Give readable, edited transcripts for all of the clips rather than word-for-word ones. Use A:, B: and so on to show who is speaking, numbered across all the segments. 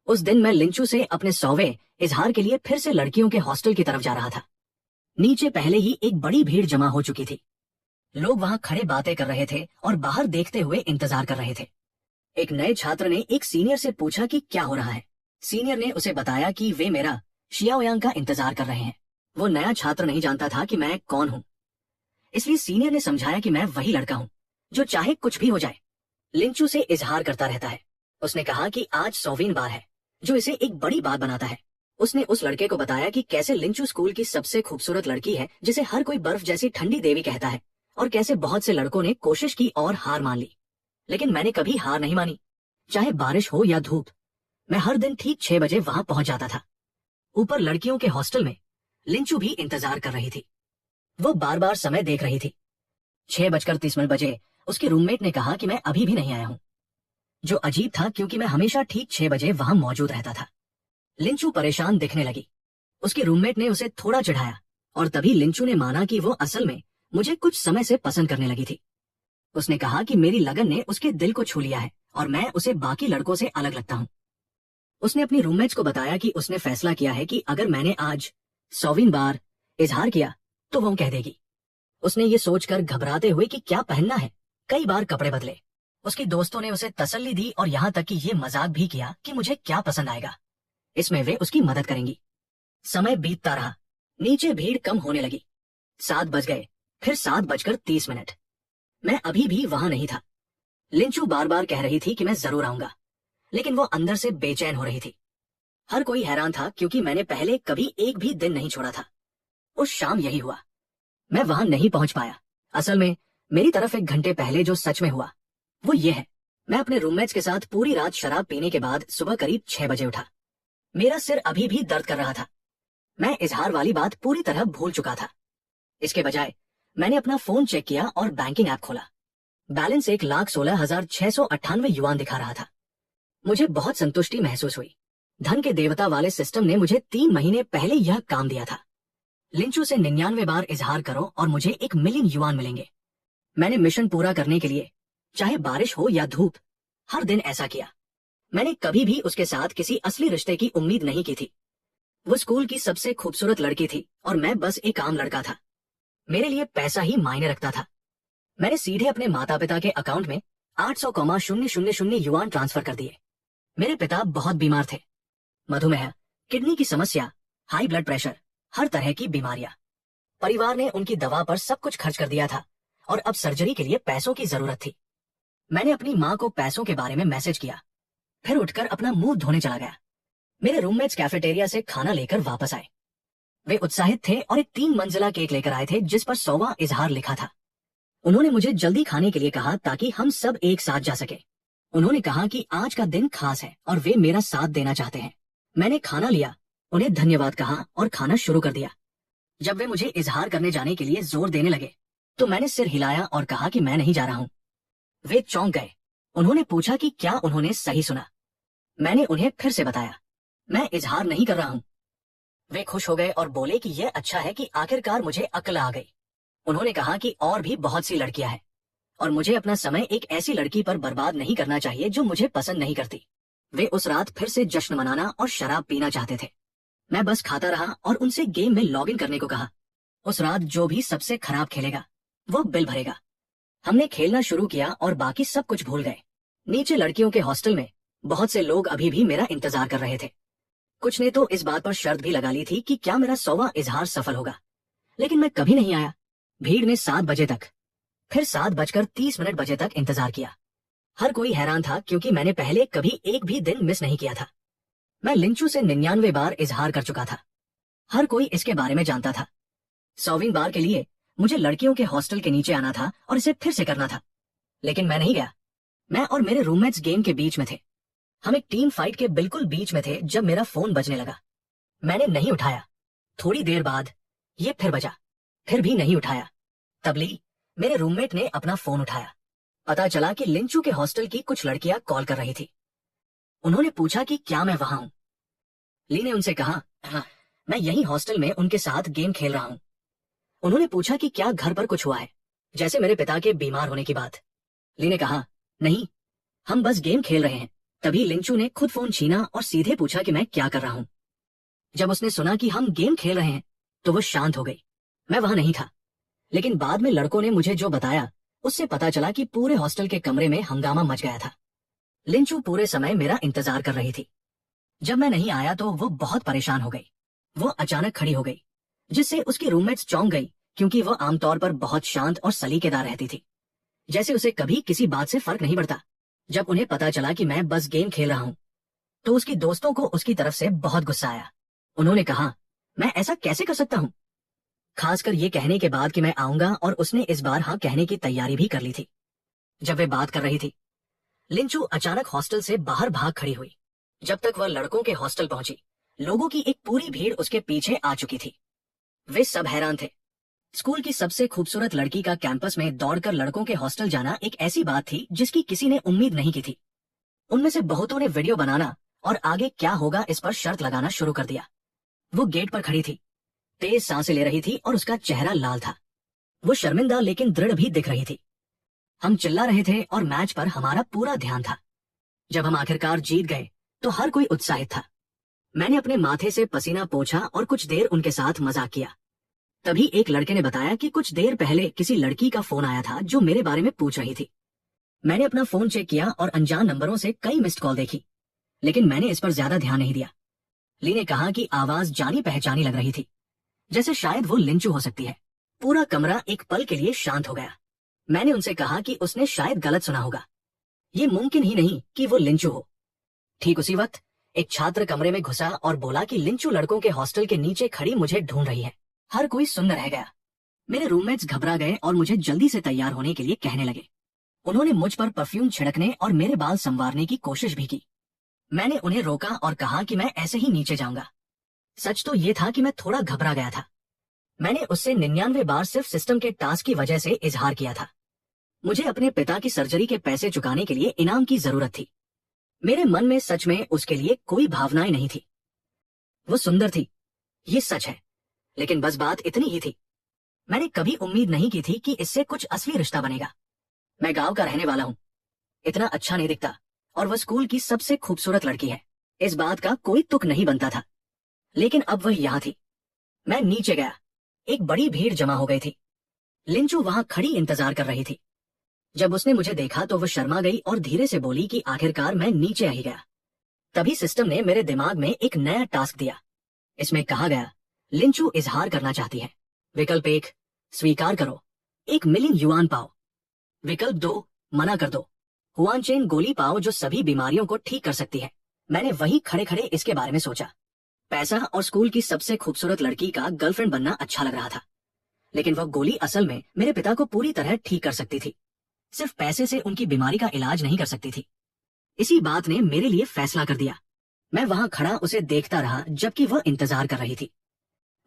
A: उस दिन मैं लिंचू से अपने 100वें इजहार के लिए फिर से लड़कियों के हॉस्टल की तरफ जा रहा था। नीचे पहले ही एक बड़ी भीड़ जमा हो चुकी थी। लोग वहां खड़े बातें कर रहे थे और बाहर देखते हुए इंतजार कर रहे थे। एक नए छात्र ने एक सीनियर से पूछा कि क्या हो रहा है। सीनियर ने उसे बताया कि वे मेरा शियाओयांग का इंतजार कर रहे हैं। वो नया छात्र नहीं जानता था कि मैं कौन हूँ, इसलिए सीनियर ने समझाया कि मैं वही लड़का हूँ जो चाहे कुछ भी हो जाए लिंचू से इजहार करता रहता है। उसने कहा कि आज 100वीं बार है जो इसे एक बड़ी बात बनाता है। उसने उस लड़के को बताया कि कैसे लिंचू स्कूल की सबसे खूबसूरत लड़की है जिसे हर कोई बर्फ जैसी ठंडी देवी कहता है, और कैसे बहुत से लड़कों ने कोशिश की और हार मान ली, लेकिन मैंने कभी हार नहीं मानी। चाहे बारिश हो या धूप, मैं हर दिन ठीक 6 बजे वहां पहुंच जाता था। ऊपर लड़कियों के हॉस्टल में लिंचू भी इंतजार कर रही थी। वो बार बार समय देख रही थी। 6:30 बजे उसके रूममेट ने कहा कि मैं अभी भी नहीं आया हूँ, जो अजीब था क्योंकि मैं हमेशा ठीक 6 बजे वहां मौजूद रहता था। लिंचू परेशान दिखने लगी। उसके रूममेट ने उसे थोड़ा चिढ़ाया और तभी लिंचू ने माना कि वो असल में मुझे कुछ समय से पसंद करने लगी थी। उसने कहा कि मेरी लगन ने उसके दिल को छू लिया है और मैं उसे बाकी लड़कों से अलग लगता हूँ। उसने अपनी रूममेट्स को बताया कि उसने फैसला किया है कि अगर मैंने आज 100वीं बार इजहार किया तो वो कह देगी। उसने ये सोचकर घबराते हुए कि क्या पहनना है, कई बार कपड़े बदले। उसके दोस्तों ने उसे तसल्ली दी और यहाँ तक कि ये मजाक भी किया कि मुझे क्या पसंद आएगा, इसमें वे उसकी मदद करेंगी। समय बीतता रहा। नीचे भीड़ कम होने लगी। 7 बज गए, फिर 7:30। मैं अभी भी वहां नहीं था। लिंचू बार बार कह रही थी कि मैं जरूर आऊंगा, लेकिन वो अंदर से बेचैन हो रही थी। हर कोई हैरान था क्योंकि मैंने पहले कभी एक भी दिन नहीं छोड़ा था। उस शाम यही हुआ। मैं वहां नहीं पहुंच पाया। असल में मेरी तरफ 1 घंटे पहले जो सच में हुआ वो ये है। मैं अपने रूममेट्स के साथ पूरी रात शराब पीने के बाद सुबह करीब 6 बजे उठा। मेरा सिर अभी भी दर्द कर रहा था। मैं इजहार वाली बात पूरी तरह भूल चुका था। इसके बजाय मैंने अपना फोन चेक किया और बैंकिंग ऐप खोला। बैलेंस 1,16,698 युआन दिखा रहा था। मुझे बहुत संतुष्टि महसूस हुई। धन के देवता वाले सिस्टम ने मुझे 3 महीने पहले यह काम दिया था। लिंचू से 99 बार इजहार करो और मुझे 1 मिलियन युआन मिलेंगे। मैंने मिशन पूरा करने के लिए, चाहे बारिश हो या धूप, हर दिन ऐसा किया। मैंने कभी भी उसके साथ किसी असली रिश्ते की उम्मीद नहीं की थी। वो स्कूल की सबसे खूबसूरत लड़की थी और मैं बस एक आम लड़का था। मेरे लिए पैसा ही मायने रखता था। मैंने सीधे अपने माता पिता के अकाउंट में 800,000 युआन ट्रांसफर कर दिए। मेरे पिता बहुत बीमार थे। मधुमेह, किडनी की समस्या, हाई ब्लड प्रेशर, हर तरह की बीमारियां। परिवार ने उनकी दवा पर सब कुछ खर्च कर दिया था और अब सर्जरी के लिए पैसों की जरूरत थी। मैंने अपनी माँ को पैसों के बारे में मैसेज किया, फिर उठकर अपना मुंह धोने चला गया। मेरे रूममेट्स कैफेटेरिया से खाना लेकर वापस आए। वे उत्साहित थे और एक 3 मंजिला केक लेकर आए थे जिस पर 100वां इजहार लिखा था। उन्होंने मुझे जल्दी खाने के लिए कहा ताकि हम सब एक साथ जा सके। उन्होंने कहा कि आज का दिन खास है और वे मेरा साथ देना चाहते हैं। मैंने खाना लिया, उन्हें धन्यवाद कहा और खाना शुरू कर दिया। जब वे मुझे इजहार करने जाने के लिए जोर देने लगे तो मैंने सिर हिलाया और कहा कि मैं नहीं जा रहा हूँ। वे चौंक गए। उन्होंने पूछा कि क्या उन्होंने सही सुना। मैंने उन्हें फिर से बताया, मैं इजहार नहीं कर रहा हूँ। वे खुश हो गए और बोले कि यह अच्छा है कि आखिरकार मुझे अक्ल आ गई। उन्होंने कहा कि और भी बहुत सी लड़कियां हैं और मुझे अपना समय एक ऐसी लड़की पर बर्बाद नहीं करना चाहिए जो मुझे पसंद नहीं करती। वे उस रात फिर से जश्न मनाना और शराब पीना चाहते थे। मैं बस खाता रहा और उनसे गेम में लॉगिन करने को कहा। उस रात जो भी सबसे खराब खेलेगा वो बिल भरेगा। हमने खेलना शुरू किया और बाकी सब कुछ भूल गए। नीचे लड़कियों के हॉस्टल में बहुत से लोग अभी भी मेरा इंतजार कर रहे थे। कुछ ने तो इस बात पर शर्त भी लगा ली थी कि क्या मेरा 100वां इजहार सफल होगा, लेकिन मैं कभी नहीं आया। भीड़ ने 7 बजे तक, फिर 7:30 बजे तक इंतजार किया। हर कोई हैरान था क्योंकि मैंने पहले कभी एक भी दिन मिस नहीं किया था। मैं लिंचू से 99 बार इजहार कर चुका था। हर कोई इसके बारे में जानता था। 100वीं बार के लिए मुझे लड़कियों के हॉस्टल के नीचे आना था और इसे फिर से करना था, लेकिन मैं नहीं गया। मैं और मेरे रूममेट्स गेम के बीच में थे। हम एक टीम फाइट के बिल्कुल बीच में थे जब मेरा फोन बजने लगा। मैंने नहीं उठाया। थोड़ी देर बाद ये फिर बजा, फिर भी नहीं उठाया। तबली मेरे रूममेट ने अपना फोन उठाया। पता चला कि लिंचू के हॉस्टल की कुछ लड़कियां कॉल कर रही थी। उन्होंने पूछा कि क्या मैं वहां हूं। ली ने उनसे कहा, हाँ, मैं यही हॉस्टल में उनके साथ गेम खेल रहा हूं। उन्होंने पूछा कि क्या घर पर कुछ हुआ है, जैसे मेरे पिता के बीमार होने की बात। ली ने कहा, नहीं, हम बस गेम खेल रहे हैं, तभी लिंचू ने खुद फोन छीना और सीधे पूछा कि मैं क्या कर रहा हूँ। जब उसने सुना कि हम गेम खेल रहे हैं तो वो शांत हो गई। मैं वहां नहीं था, लेकिन बाद में लड़कों ने मुझे जो बताया उससे पता चला कि पूरे हॉस्टल के कमरे में हंगामा मच गया था। लिंचू पूरे समय मेरा इंतजार कर रही थी। जब मैं नहीं आया तो वो बहुत परेशान हो गई। वो अचानक खड़ी हो गई, जिससे उसकी रूममेट्स चौंक गई, क्योंकि वो आमतौर पर बहुत शांत और सलीकेदार रहती थी, जैसे उसे कभी किसी बात से फर्क नहीं पड़ता। जब उन्हें पता चला कि मैं बस गेम खेल रहा हूँ तो उसकी दोस्तों को उसकी तरफ से बहुत गुस्सा आया। उन्होंने कहा, मैं ऐसा कैसे कर सकता हूँ, खासकर ये कहने के बाद कि मैं आऊंगा, और उसने इस बार हाँ कहने की तैयारी भी कर ली थी। जब वे बात कर रही थी, लिंचू अचानक हॉस्टल से बाहर भाग खड़ी हुई। जब तक वह लड़कों के हॉस्टल पहुंची, लोगों की एक पूरी भीड़ उसके पीछे आ चुकी थी। वे सब हैरान थे। स्कूल की सबसे खूबसूरत लड़की का कैंपस में दौड़कर लड़कों के हॉस्टल जाना एक ऐसी बात थी जिसकी किसी ने उम्मीद नहीं की थी। उनमें से बहुतों ने वीडियो बनाना और आगे क्या होगा इस पर शर्त लगाना शुरू कर दिया। वो गेट पर खड़ी थी, तेज सांसें ले रही थी और उसका चेहरा लाल था। वो शर्मिंदा लेकिन दृढ़ भी दिख रही थी। हम चिल्ला रहे थे और मैच पर हमारा पूरा ध्यान था। जब हम आखिरकार जीत गए तो हर कोई उत्साहित था। मैंने अपने माथे से पसीना पोंछा और कुछ देर उनके साथ मजाक किया। तभी एक लड़के ने बताया कि कुछ देर पहले किसी लड़की का फोन आया था जो मेरे बारे में पूछ रही थी। मैंने अपना फोन चेक किया और अनजान नंबरों से कई मिस्ड कॉल देखी, लेकिन मैंने इस पर ज्यादा ध्यान नहीं दिया। ली ने कहा कि आवाज जानी पहचानी लग रही थी, जैसे शायद वो लिंचू हो सकती है। पूरा कमरा एक पल के लिए शांत हो गया। मैंने उनसे कहा कि उसने शायद गलत सुना होगा, ये मुमकिन ही नहीं कि वो लिंचू हो। ठीक उसी वक्त एक छात्र कमरे में घुसा और बोला कि लिंचू लड़कों के हॉस्टल के नीचे खड़ी मुझे ढूंढ रही है। हर कोई सुन्न रह गया। मेरे रूममेट्स घबरा गए और मुझे जल्दी से तैयार होने के लिए कहने लगे। उन्होंने मुझ पर परफ्यूम छिड़कने और मेरे बाल संवारने की कोशिश भी की। मैंने उन्हें रोका और कहा कि मैं ऐसे ही नीचे जाऊंगा। सच तो ये था कि मैं थोड़ा घबरा गया था। मैंने उससे 99 बार सिर्फ सिस्टम के टास्क की वजह से इजहार किया था। मुझे अपने पिता की सर्जरी के पैसे चुकाने के लिए इनाम की जरूरत थी। मेरे मन में सच में उसके लिए कोई भावनाएं नहीं थी। वो सुंदर थी, ये सच है, लेकिन बस बात इतनी ही थी। मैंने कभी उम्मीद नहीं की थी कि इससे कुछ असली रिश्ता बनेगा। मैं गांव का रहने वाला हूँ, इतना अच्छा नहीं दिखता, और वह स्कूल की सबसे खूबसूरत लड़की है, इस बात का कोई तुक नहीं बनता था। लेकिन अब वह यहाँ थी। मैं नीचे गया। एक बड़ी भीड़ जमा हो गई थी। लिंचू वहां खड़ी इंतजार कर रही थी। जब उसने मुझे देखा तो वो शर्मा गई और धीरे से बोली कि आखिरकार मैं नीचे आ ही गया। तभी सिस्टम ने मेरे दिमाग में एक नया टास्क दिया। इसमें कहा गया, लिंचू इजहार करना चाहती है। विकल्प 1, स्वीकार करो, 1 मिलियन युआन पाओ। विकल्प 2, मना कर दो, हुआनचेन गोली पाओ जो सभी बीमारियों को ठीक कर सकती है। मैंने वहीं खड़े खड़े इसके बारे में सोचा। पैसा और स्कूल की सबसे खूबसूरत लड़की का गर्लफ्रेंड बनना अच्छा लग रहा था, लेकिन वह गोली असल में मेरे पिता को पूरी तरह ठीक कर सकती थी। सिर्फ पैसे से उनकी बीमारी का इलाज नहीं कर सकती थी। इसी बात ने मेरे लिए फैसला कर दिया। मैं वहां खड़ा उसे देखता रहा जबकि वह इंतजार कर रही थी।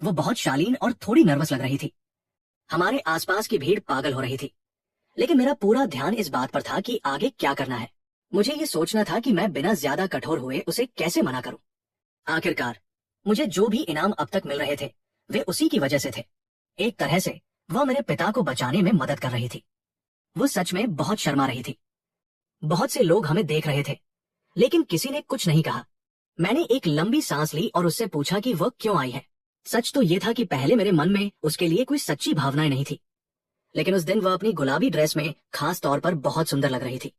A: वो बहुत शालीन और थोड़ी नर्वस लग रही थी। हमारे आसपास की भीड़ पागल हो रही थी, लेकिन मेरा पूरा ध्यान इस बात पर था कि आगे क्या करना है। मुझे ये सोचना था कि मैं बिना ज्यादा कठोर हुए उसे कैसे मना करूं। आखिरकार मुझे जो भी इनाम अब तक मिल रहे थे वे उसी की वजह से थे। एक तरह से वह मेरे पिता को बचाने में मदद कर रही थी। वो सच में बहुत शर्मा रही थी। बहुत से लोग हमें देख रहे थे, लेकिन किसी ने कुछ नहीं कहा। मैंने एक लंबी सांस ली और उससे पूछा कि वह क्यों आई है। सच तो ये था कि पहले मेरे मन में उसके लिए कोई सच्ची भावनाएं नहीं थी, लेकिन उस दिन वह अपनी गुलाबी ड्रेस में खास तौर पर बहुत सुंदर लग रही थी,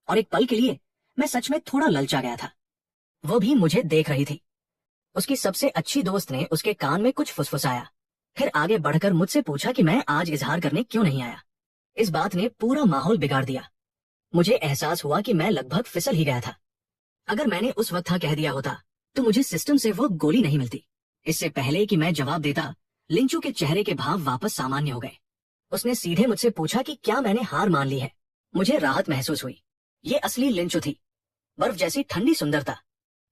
A: और एक पल के लिए मैं सच में थोड़ा ललचा गया था। वो भी मुझे देख रही थी। उसकी सबसे अच्छी दोस्त ने उसके कान में कुछ फुसफुसाया, फिर आगे बढ़कर मुझसे पूछा कि मैं आज इजहार करने क्यों नहीं आया। इस बात ने पूरा माहौल बिगाड़ दिया। मुझे एहसास हुआ कि मैं लगभग फिसल ही गया था। अगर मैंने उस वक्त हाँ कह दिया होता तो मुझे सिस्टम से वो गोली नहीं मिलती। इससे पहले कि मैं जवाब देता, लिंचू के चेहरे के भाव वापस सामान्य हो गए। उसने सीधे मुझसे पूछा कि क्या मैंने हार मान ली है। मुझे राहत महसूस हुई। ये असली लिंचू थी, बर्फ जैसी ठंडी सुंदरता।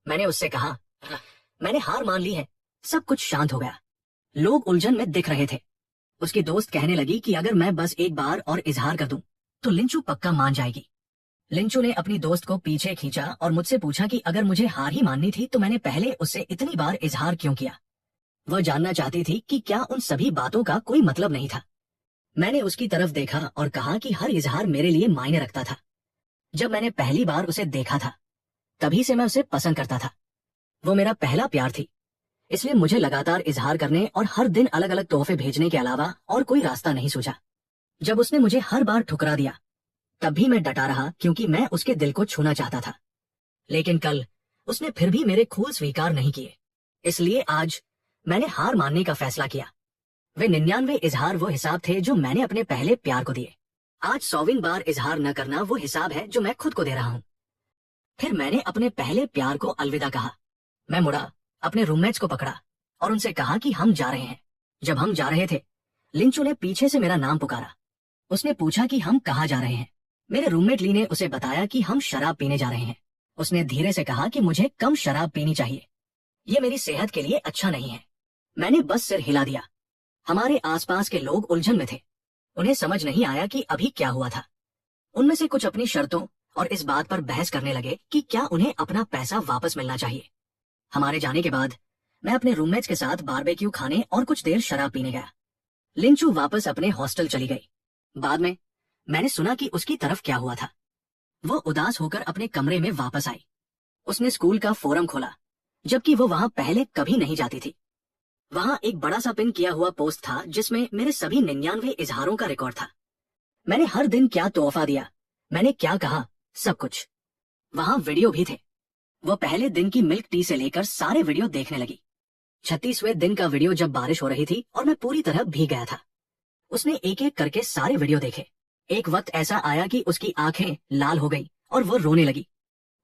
A: मैंने उससे कहा, मैंने हार मान ली है। सब कुछ शांत हो गया। लोग उलझन में दिख रहे थे। उसकी दोस्त कहने लगी कि अगर मैं बस एक बार और इजहार कर दूं तो लिंचू पक्का मान जाएगी। लिंचू ने अपनी दोस्त को पीछे खींचा और मुझसे पूछा कि अगर मुझे हार ही माननी थी तो मैंने पहले उससे इतनी बार इजहार क्यों किया। वह जानना चाहती थी कि क्या उन सभी बातों का कोई मतलब नहीं था। मैंने उसकी तरफ देखा और कहा कि हर इजहार मेरे लिए मायने रखता था। जब मैंने पहली बार उसे देखा था तभी से मैं उसे पसंद करता था। वो मेरा पहला प्यार थी, इसलिए मुझे लगातार इजहार करने और हर दिन अलग अलग तोहफे भेजने के अलावा और कोई रास्ता नहीं सूझा। जब उसने मुझे हर बार ठुकरा दिया, तब भी मैं डटा रहा क्योंकि मैं उसके दिल को छूना चाहता था। लेकिन कल उसने फिर भी मेरे खूल स्वीकार नहीं किए, इसलिए आज मैंने हार मानने का फैसला किया। वे 99 इजहार वो हिसाब थे जो मैंने अपने पहले प्यार को दिए। आज 100वीं बार इजहार न करना वो हिसाब है जो मैं खुद को दे रहा हूँ। फिर मैंने अपने पहले प्यार को अलविदा कहा। मैं मुड़ा, अपने रूममेट्स को पकड़ा और उनसे कहा कि हम जा रहे हैं। जब हम जा रहे थे, लिंचू ने पीछे से मेरा नाम पुकारा। उसने पूछा कि हम कहाँ जा रहे हैं। मेरे रूममेट ली ने उसे बताया कि हम शराब पीने जा रहे हैं। उसने धीरे से कहा कि मुझे कम शराब पीनी चाहिए, ये मेरी सेहत के लिए अच्छा नहीं है। मैंने बस सिर हिला दिया। हमारे आसपास के लोग उलझन में थे। उन्हें समझ नहीं आया कि अभी क्या हुआ था। उनमें से कुछ अपनी शर्तों और इस बात पर बहस करने लगे कि क्या उन्हें अपना पैसा वापस मिलना चाहिए। हमारे जाने के बाद मैं अपने रूममेट्स के साथ बारबेक्यू खाने और कुछ देर शराब पीने गया। लिंचू वापस अपने हॉस्टल चली गई। बाद में मैंने सुना कि उसकी तरफ क्या हुआ था। वो उदास होकर अपने कमरे में वापस आई। उसने स्कूल का फोरम खोला, जबकि वो वहां पहले कभी नहीं जाती थी। वहां एक बड़ा सा पिन किया हुआ पोस्ट था जिसमें मेरे सभी 99 इजहारों का रिकॉर्ड था। मैंने हर दिन क्या तोहफा दिया, मैंने क्या कहा, सब कुछ। वहां वीडियो भी थे। वो पहले दिन की मिल्क टी से लेकर सारे वीडियो देखने लगी। 36वें दिन का वीडियो जब बारिश हो रही थी और मैं पूरी तरह भीग गया था। उसने एक एक करके सारे वीडियो देखे। एक वक्त ऐसा आया कि उसकी आंखें लाल हो गई और वो रोने लगी।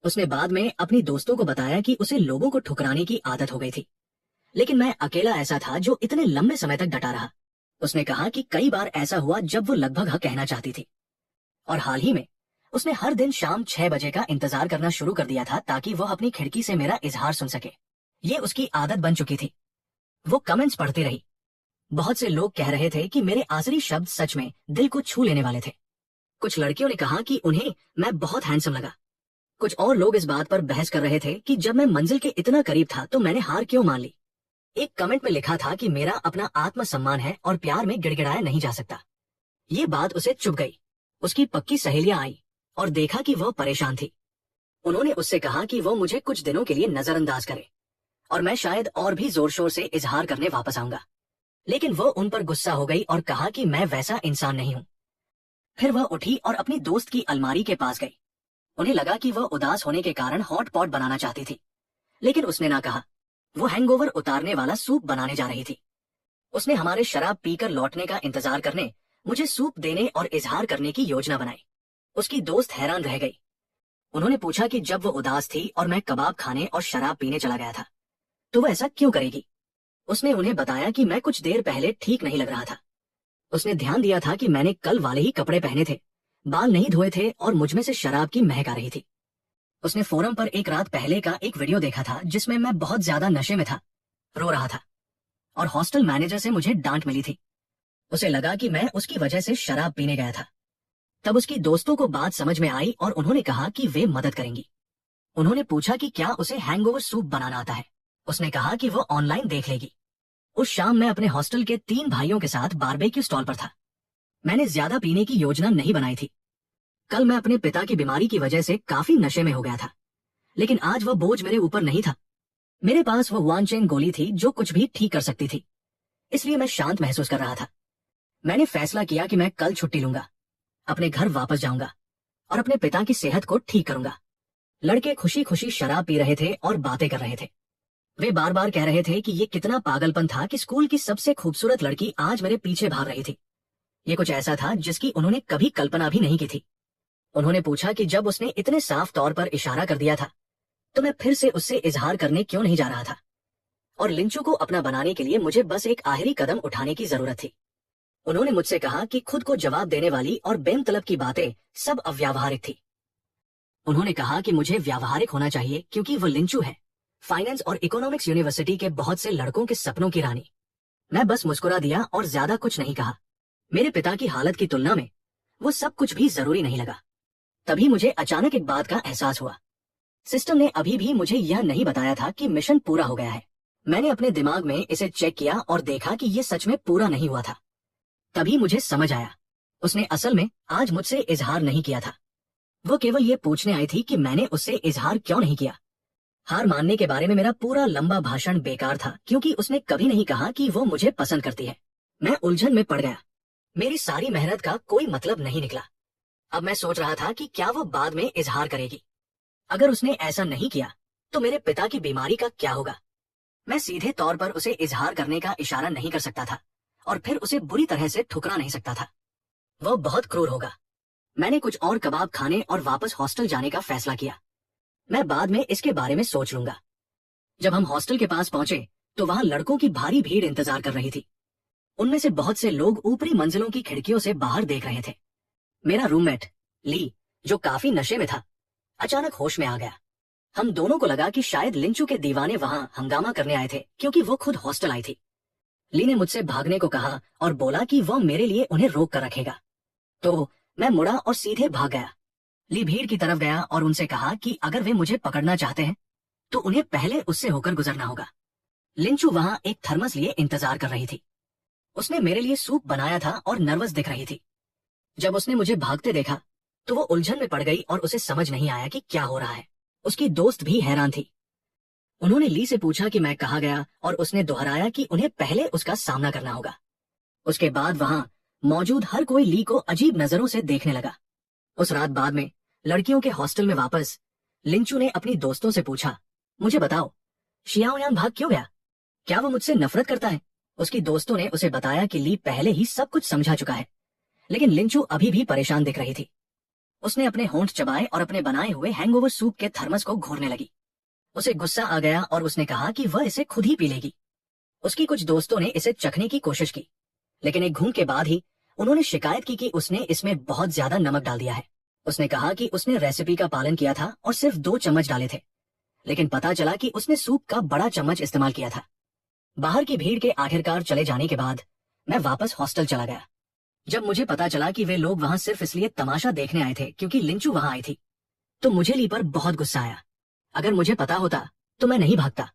A: उसने बाद में अपनी दोस्तों को बताया कि उसे लोगों को ठुकराने की आदत हो गई थी, लेकिन मैं अकेला ऐसा था जो इतने लंबे समय तक डटा रहा। उसने कहा कि कई बार ऐसा हुआ जब वो लगभग हाँ कहना चाहती थी, और हाल ही में उसने हर दिन शाम 6 बजे का इंतजार करना शुरू कर दिया था ताकि वो अपनी खिड़की से मेरा इजहार सुन सके। ये उसकी आदत बन चुकी थी। वो कमेंट्स पढ़ती रही। बहुत से लोग कह रहे थे कि मेरे आखिरी शब्द सच में दिल को छू लेने वाले थे। कुछ लड़कियों ने कहा कि उन्हें मैं बहुत हैंडसम लगा। कुछ और लोग इस बात पर बहस कर रहे थे कि जब मैं मंजिल के इतना करीब था तो मैंने हार क्यों मान ली। एक कमेंट में लिखा था कि मेरा अपना आत्मसम्मान है और प्यार में गिड़गिड़ाया नहीं जा सकता। ये बात उसे चुभ गई। उसकी पक्की सहेलियां आई और देखा कि वह परेशान थी। उन्होंने उससे कहा कि वो मुझे कुछ दिनों के लिए नजरअंदाज करे और मैं शायद और भी जोर शोर से इजहार करने वापस आऊंगा। लेकिन वो उन पर गुस्सा हो गई और कहा कि मैं वैसा इंसान नहीं हूं। फिर वह उठी और अपनी दोस्त की अलमारी के पास गई। उन्हें लगा कि वह उदास होने के कारण हॉट पॉट बनाना चाहती थी, लेकिन उसने ना कहा। वो हैंगओवर उतारने वाला सूप बनाने जा रही थी। उसने हमारे शराब पीकर लौटने का इंतजार करने, मुझे सूप देने और इजहार करने की योजना बनाई। उसकी दोस्त हैरान रह गई। उन्होंने पूछा कि जब वो उदास थी और मैं कबाब खाने और शराब पीने चला गया था तो वो ऐसा क्यों करेगी। उसने उन्हें बताया कि मैं कुछ देर पहले ठीक नहीं लग रहा था। उसने ध्यान दिया था कि मैंने कल वाले ही कपड़े पहने थे, बाल नहीं धोए थे और मुझमें से शराब की महक आ रही थी। उसने फोरम पर एक रात पहले का एक वीडियो देखा था जिसमें मैं बहुत ज्यादा नशे में था, रो रहा था और हॉस्टल मैनेजर से मुझे डांट मिली थी। उसे लगा कि मैं उसकी वजह से शराब पीने गया था। तब उसकी दोस्तों को बात समझ में आई और उन्होंने कहा कि वे मदद करेंगी। उन्होंने पूछा कि क्या उसे हैंगओवर सूप बनाना आता है। उसने कहा कि वो ऑनलाइन देख लेगी। उस शाम मैं अपने हॉस्टल के 3 भाइयों के साथ बारबेक्यू स्टॉल पर था। मैंने ज्यादा पीने की योजना नहीं बनाई थी। कल मैं अपने पिता की बीमारी की वजह से काफी नशे में हो गया था, लेकिन आज वह बोझ मेरे ऊपर नहीं था। मेरे पास वो वानचेन गोली थी जो कुछ भी ठीक कर सकती थी, इसलिए मैं शांत महसूस कर रहा था। मैंने फैसला किया कि मैं कल छुट्टी लूंगा, अपने घर वापस जाऊंगा और अपने पिता की सेहत को ठीक करूंगा। लड़के खुशी खुशी शराब पी रहे थे और बातें कर रहे थे। वे बार बार कह रहे थे कि ये कितना पागलपन था कि स्कूल की सबसे खूबसूरत लड़की आज मेरे पीछे भाग रही थी। ये कुछ ऐसा था जिसकी उन्होंने कभी कल्पना भी नहीं की थी। उन्होंने पूछा कि जब उसने इतने साफ तौर पर इशारा कर दिया था तो मैं फिर से उससे इजहार करने क्यों नहीं जा रहा था। और लिंचू को अपना बनाने के लिए मुझे बस एक आखिरी कदम उठाने की जरूरत थी। उन्होंने मुझसे कहा कि खुद को जवाब देने वाली और बेमतलब की बातें सब अव्यावहारिक थी। उन्होंने कहा कि मुझे व्यावहारिक होना चाहिए क्योंकि वो लिंचू है, फाइनेंस और इकोनॉमिक्स यूनिवर्सिटी के बहुत से लड़कों के सपनों की रानी। मैं बस मुस्कुरा दिया और ज्यादा कुछ नहीं कहा। मेरे पिता की हालत की तुलना में वो सब कुछ भी जरूरी नहीं लगा। तभी मुझे अचानक एक बात का एहसास हुआ। सिस्टम ने अभी भी मुझे यह नहीं बताया था कि मिशन पूरा हो गया है। मैंने अपने दिमाग में इसे चेक किया और देखा कि यह सच में पूरा नहीं हुआ था। तभी मुझे समझ आया, उसने असल में आज मुझसे इजहार नहीं किया था, वो केवल ये पूछने आई थी कि मैंने उससे इजहार क्यों नहीं किया। हार मानने के बारे में मेरा पूरा लंबा भाषण बेकार था, क्योंकि उसने कभी नहीं कहा कि वो मुझे पसंद करती है। मैं उलझन में पड़ गया। मेरी सारी मेहनत का कोई मतलब नहीं निकला। अब मैं सोच रहा था कि क्या वो बाद में इजहार करेगी। अगर उसने ऐसा नहीं किया तो मेरे पिता की बीमारी का क्या होगा। मैं सीधे तौर पर उसे इजहार करने का इशारा नहीं कर सकता था और फिर उसे बुरी तरह से ठुकरा नहीं सकता था। वो बहुत क्रूर होगा। मैंने कुछ और कबाब खाने और वापस हॉस्टल जाने का फैसला किया। मैं बाद में इसके बारे में सोच लूंगा। जब हम हॉस्टल के पास पहुंचे तो वहां लड़कों की भारी भीड़ इंतजार कर रही थी। उनमें से बहुत से लोग ऊपरी मंजिलों की खिड़कियों से बाहर देख रहे थे। मेरा रूममेट ली, जो काफी नशे में था, अचानक होश में आ गया। हम दोनों को लगा कि शायद लिंचू के दीवाने वहां हंगामा करने आए थे, क्योंकि वो खुद हॉस्टल आई थी। ली ने मुझसे भागने को कहा और बोला कि वो मेरे लिए उन्हें रोक कर रखेगा। तो मैं मुड़ा और सीधे भाग गया। ली भीड़ की तरफ गया और उनसे कहा कि अगर वे मुझे पकड़ना चाहते हैं तो उन्हें पहले उससे होकर गुजरना होगा। लिंचू वहां एक थर्मस लिए इंतजार कर रही थी। उसने मेरे लिए सूप बनाया था और नर्वस दिख रही थी। जब उसने मुझे भागते देखा तो वो उलझन में पड़ गई और उसे समझ नहीं आया कि क्या हो रहा है। उसकी दोस्त भी हैरान थी। उन्होंने ली से पूछा कि मैं कहाँ गया और उसने दोहराया कि उन्हें पहले उसका सामना करना होगा। उसके बाद वहां मौजूद हर कोई ली को अजीब नजरों से देखने लगा। उस रात बाद में लड़कियों के हॉस्टल में वापस लिंचू ने अपनी दोस्तों से पूछा, मुझे बताओ, शियाओयान भाग क्यों गया? क्या वो मुझसे नफरत करता है? उसकी दोस्तों ने उसे बताया कि ली पहले ही सब कुछ समझा चुका है, लेकिन लिंचू अभी भी परेशान दिख रही थी। उसने अपने होंठ चबाए और अपने बनाए हुए हैंगओवर सूप के थर्मस को घोरने लगी। उसे गुस्सा आ गया और उसने कहा कि वह इसे खुद ही पी लेगी। उसकी कुछ दोस्तों ने इसे चखने की कोशिश की, लेकिन एक घूंट के बाद ही उन्होंने शिकायत की कि उसने इसमें बहुत ज्यादा नमक डाल दिया है। उसने कहा कि उसने रेसिपी का पालन किया था और सिर्फ 2 चम्मच डाले थे, लेकिन पता चला कि उसने सूप का बड़ा चम्मच इस्तेमाल किया था। बाहर की भीड़ के आखिरकार चले जाने के बाद मैं वापस हॉस्टल चला गया। जब मुझे पता चला कि वे लोग वहां सिर्फ इसलिए तमाशा देखने आए थे क्योंकि लिंचू वहां आई थी, तो मुझे ली पर बहुत गुस्सा आया। अगर मुझे पता होता तो मैं नहीं भागता।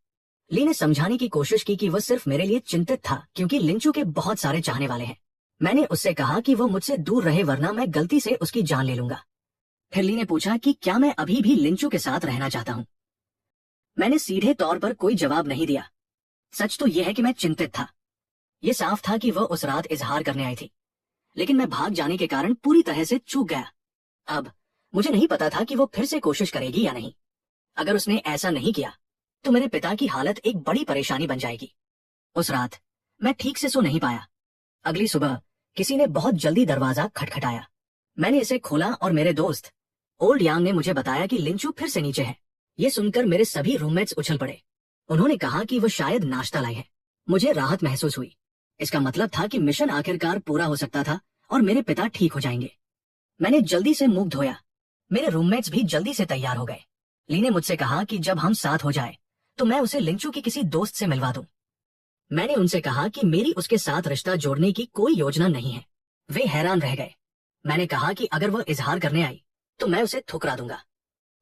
A: ली ने समझाने की कोशिश की कि वह सिर्फ मेरे लिए चिंतित था क्योंकि लिंचू के बहुत सारे चाहने वाले हैं। मैंने उससे कहा कि वो मुझसे दूर रहे वरना मैं गलती से उसकी जान ले लूंगा। फिर ली ने पूछा कि क्या मैं अभी भी लिंचू के साथ रहना चाहता हूँ। मैंने सीधे तौर पर कोई जवाब नहीं दिया। सच तो यह है कि मैं चिंतित था। ये साफ था कि वह उस रात इजहार करने आई थी, लेकिन मैं भाग जाने के कारण पूरी तरह से चूक गया। अब मुझे नहीं पता था कि वो फिर से कोशिश करेगी या नहीं। अगर उसने ऐसा नहीं किया तो मेरे पिता की हालत एक बड़ी परेशानी बन जाएगी। उस रात मैं ठीक से सो नहीं पाया। अगली सुबह किसी ने बहुत जल्दी दरवाजा खटखटाया। मैंने इसे खोला और मेरे दोस्त ओल्ड यांग ने मुझे बताया कि लिंचू फिर से नीचे है। ये सुनकर मेरे सभी रूममेट्स उछल पड़े। उन्होंने कहा कि वो शायद नाश्ता लाई है। मुझे राहत महसूस हुई। इसका मतलब था कि मिशन आखिरकार पूरा हो सकता था और मेरे पिता ठीक हो जाएंगे। मैंने जल्दी से मुंह धोया। मेरे रूममेट्स भी जल्दी से तैयार हो गए। ली ने मुझसे कहा कि जब हम साथ हो जाए तो मैं उसे लिंचू की किसी दोस्त से मिलवा दूं। मैंने उनसे कहा कि मेरी उसके साथ रिश्ता जोड़ने की कोई योजना नहीं है। वे हैरान रह गए। मैंने कहा कि अगर वह इजहार करने आई तो मैं उसे ठुकरा दूंगा।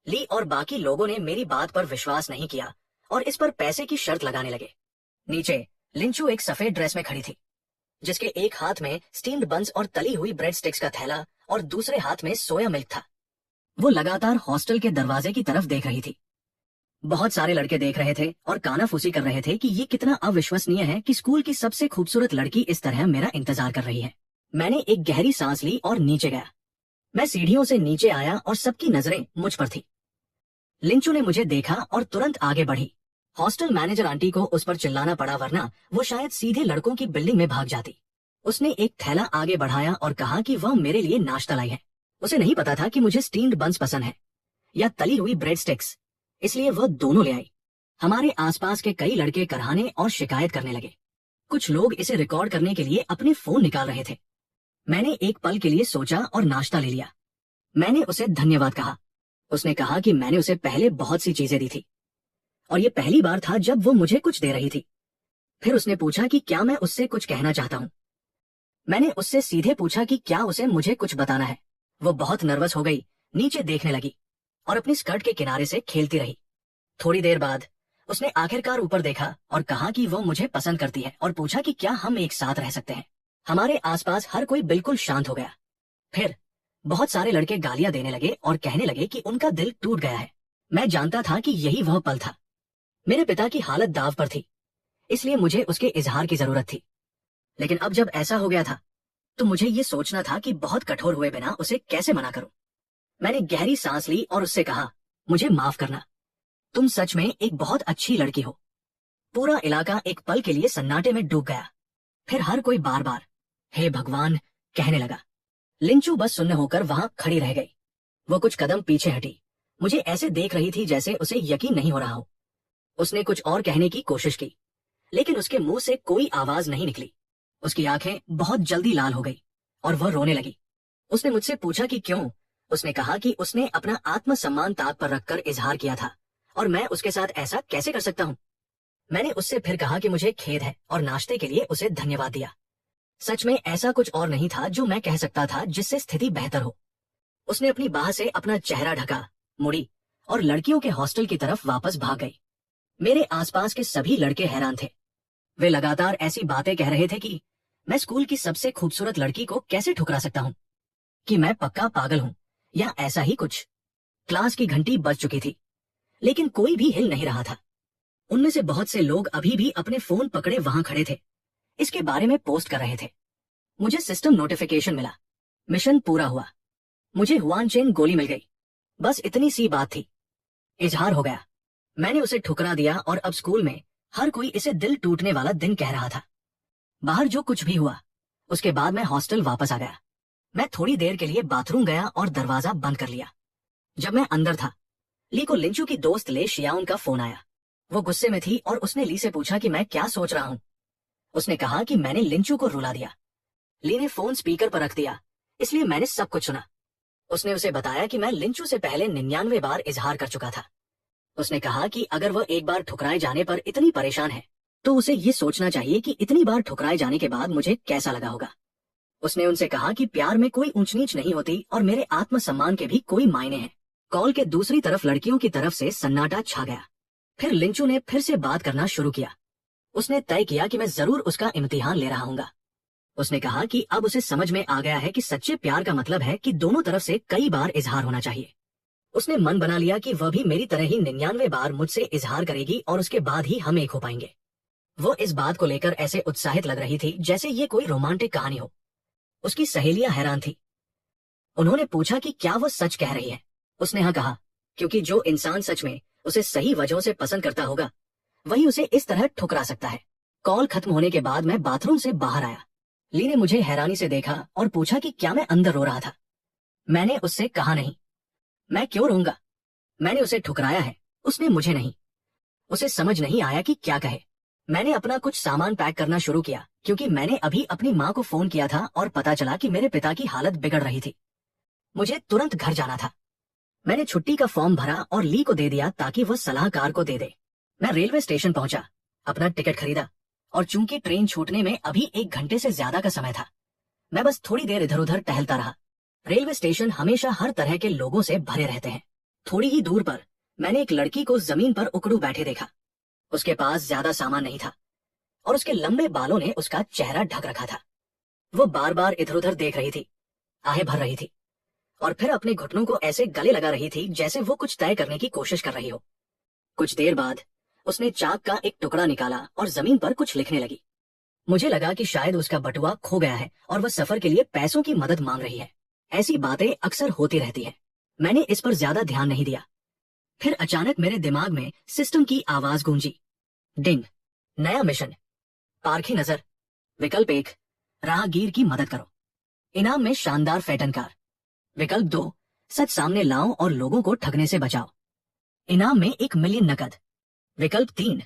A: ली और बाकी लोगों ने मेरी बात पर विश्वास नहीं किया और इस पर पैसे की शर्त लगाने लगे। नीचे लिंचू एक सफेद ड्रेस में खड़ी थी, जिसके एक हाथ में स्टीम्ड बंस और तली हुई ब्रेड स्टिक्स का थैला और दूसरे हाथ में सोया मिल्क था। वो लगातार हॉस्टल के दरवाजे की तरफ देख रही थी। बहुत सारे लड़के देख रहे थे और कानाफूसी कर रहे थे कि ये कितना अविश्वसनीय है कि स्कूल की सबसे खूबसूरत लड़की इस तरह मेरा इंतजार कर रही है। मैंने एक गहरी सांस ली और नीचे गया। मैं सीढ़ियों से नीचे आया और सबकी नजरें मुझ पर थी। लिंचू ने मुझे देखा और तुरंत आगे बढ़ी। हॉस्टल मैनेजर आंटी को उस पर चिल्लाना पड़ा, वरना वो शायद सीधे लड़कों की बिल्डिंग में भाग जाती। उसने एक थैला आगे बढ़ाया और कहा कि वह मेरे लिए नाश्ता लाई है। उसे नहीं पता था कि मुझे स्टीम्ड बंस पसंद है या तली हुई ब्रेड स्टिक्स, इसलिए वह दोनों ले आई। हमारे आसपास के कई लड़के कराहने और शिकायत करने लगे। कुछ लोग इसे रिकॉर्ड करने के लिए अपने फोन निकाल रहे थे। मैंने एक पल के लिए सोचा और नाश्ता ले लिया। मैंने उसे धन्यवाद कहा। उसने कहा कि मैंने उसे पहले बहुत सी चीजें दी थी और ये पहली बार था जब वो मुझे कुछ दे रही थी। फिर उसने पूछा कि क्या मैं उससे कुछ कहना चाहता हूँ। मैंने उससे सीधे पूछा कि क्या उसे मुझे कुछ बताना है। वो बहुत नर्वस हो गई, नीचे देखने लगी और अपनी स्कर्ट के किनारे से खेलती रही। थोड़ी देर बाद उसने आखिरकार ऊपर देखा और कहा कि वो मुझे पसंद करती है और पूछा कि क्या हम एक साथ रह सकते हैं। हमारे आसपास हर कोई बिल्कुल शांत हो गया। फिर बहुत सारे लड़के गालियां देने लगे और कहने लगे कि उनका दिल टूट गया है। मैं जानता था कि यही वह पल था। मेरे पिता की हालत दांव पर थी, इसलिए मुझे उसके इजहार की जरूरत थी। लेकिन अब जब ऐसा हो गया था तो मुझे ये सोचना था कि बहुत कठोर हुए बिना उसे कैसे मना करूं। मैंने गहरी सांस ली और उससे कहा, मुझे माफ करना, तुम सच में एक बहुत अच्छी लड़की हो। पूरा इलाका एक पल के लिए सन्नाटे में डूब गया। फिर हर कोई बार बार हे भगवान कहने लगा। लिंचू बस सुन्न होकर वहां खड़ी रह गई। वो कुछ कदम पीछे हटी, मुझे ऐसे देख रही थी जैसे उसे यकीन नहीं हो रहा हो। उसने कुछ और कहने की कोशिश की, लेकिन उसके मुंह से कोई आवाज नहीं निकली। उसकी आंखें बहुत जल्दी लाल हो गई और वह रोने लगी। उसने मुझसे पूछा कि क्यों। उसने कहा कि उसने अपना आत्मसम्मान ताक पर रखकर इजहार किया था और मैं उसके साथ ऐसा कैसे कर सकता हूँ। मैंने उससे फिर कहा कि मुझे खेद है और नाश्ते के लिए उसे धन्यवाद दिया। सच में ऐसा कुछ और नहीं था जो मैं कह सकता था जिससे स्थिति बेहतर हो। उसने अपनी बाह से अपना चेहरा ढका, मुड़ी और लड़कियों के हॉस्टल की तरफ वापस भाग गई। मेरे आसपास के सभी लड़के हैरान थे। वे लगातार ऐसी बातें कह रहे थे कि मैं स्कूल की सबसे खूबसूरत लड़की को कैसे ठुकरा सकता हूँ, कि मैं पक्का पागल हूँ या ऐसा ही कुछ। क्लास की घंटी बज चुकी थी, लेकिन कोई भी हिल नहीं रहा था। उनमें से बहुत से लोग अभी भी अपने फोन पकड़े वहां खड़े थे, इसके बारे में पोस्ट कर रहे थे। मुझे सिस्टम नोटिफिकेशन मिला, मिशन पूरा हुआ, मुझे हुआन चेन गोली मिल गई। बस इतनी सी बात थी, इजहार हो गया। मैंने उसे ठुकरा दिया और अब स्कूल में हर कोई इसे दिल टूटने वाला दिन कह रहा था। बाहर जो कुछ भी हुआ, उसके बाद मैं हॉस्टल वापस आ गया। मैं थोड़ी देर के लिए बाथरूम गया और दरवाजा बंद कर लिया। जब मैं अंदर था, ली को लिंचू की दोस्त ले शियाउन का फोन आया। वो गुस्से में थी और उसने ली से पूछा कि मैं क्या सोच रहा हूँ। उसने कहा कि मैंने लिंचू को रुला दिया। ली ने फोन स्पीकर पर रख दिया, इसलिए मैंने सब कुछ सुना। उसने उसे बताया कि मैं लिंचू से पहले 99 बार इजहार कर चुका था। उसने कहा कि अगर वह एक बार ठुकराए जाने पर इतनी परेशान है तो उसे ये सोचना चाहिए कि इतनी बार ठुकराए जाने के बाद मुझे कैसा लगा होगा। उसने उनसे कहा कि प्यार में कोई ऊंच नीच नहीं होती और मेरे आत्मसम्मान के भी कोई मायने हैं। कॉल के दूसरी तरफ लड़कियों की तरफ से सन्नाटा छा गया। फिर लिंचू ने फिर से बात करना शुरू किया। उसने तय किया कि मैं जरूर उसका इम्तिहान ले रहा हूँगा। उसने कहा कि अब उसे समझ में आ गया है कि सच्चे प्यार का मतलब है कि दोनों तरफ से कई बार इजहार होना चाहिए। उसने मन बना लिया कि वह भी मेरी तरह ही 99 बार मुझसे इजहार करेगी और उसके बाद ही हम एक हो पाएंगे। वो इस बात को लेकर ऐसे उत्साहित लग रही थी जैसे ये कोई रोमांटिक कहानी हो। उसकी सहेलियां हैरान थी। उन्होंने पूछा कि क्या वो सच कह रही है। उसने हाँ कहा, क्योंकि जो इंसान सच में उसे सही वजहों से पसंद करता होगा वही उसे इस तरह ठुकरा सकता है। कॉल खत्म होने के बाद मैं बाथरूम से बाहर आया। ली ने मुझे हैरानी से देखा और पूछा कि क्या मैं अंदर रो रहा था। मैंने उससे कहा नहीं, मैं क्यों रोऊंगा, मैंने उसे ठुकराया है, उसने मुझे नहीं। उसे समझ नहीं आया कि क्या कहे। मैंने अपना कुछ सामान पैक करना शुरू किया क्योंकि मैंने अभी अपनी माँ को फोन किया था और पता चला कि मेरे पिता की हालत बिगड़ रही थी। मुझे तुरंत घर जाना था। मैंने छुट्टी का फॉर्म भरा और ली को दे दिया ताकि वह सलाहकार को दे दे। मैं रेलवे स्टेशन पहुंचा, अपना टिकट खरीदा और चूंकि ट्रेन छूटने में अभी 1 घंटे से ज्यादा का समय था, मैं बस थोड़ी देर इधर उधर टहलता रहा। रेलवे स्टेशन हमेशा हर तरह के लोगों से भरे रहते हैं। थोड़ी ही दूर पर मैंने एक लड़की को जमीन पर उकड़ू बैठे देखा। उसके पास ज्यादा सामान नहीं था और उसके लंबे बालों ने उसका चेहरा ढक रखा था। वो बार बार इधर उधर देख रही थी, आहें भर रही थी और फिर अपने घुटनों को ऐसे गले लगा रही थी जैसे वो कुछ तय करने की कोशिश कर रही हो। कुछ देर बाद उसने चाक का एक टुकड़ा निकाला और जमीन पर कुछ लिखने लगी। मुझे लगा कि शायद उसका बटुआ खो गया है और वह सफर के लिए पैसों की मदद मांग रही है। ऐसी बातें अक्सर होती रहती है। मैंने इस पर ज्यादा ध्यान नहीं दिया। फिर अचानक मेरे दिमाग में सिस्टम की आवाज गूंजी, डिंग, नया मिशन, पारखी नजर, विकल्प 1, राहगीर की मदद करो, इनाम में शानदार फैटन कार, विकल्प 2, सच सामने लाओ और लोगों को ठगने से बचाओ, इनाम में 1 मिलियन नकद, विकल्प 3,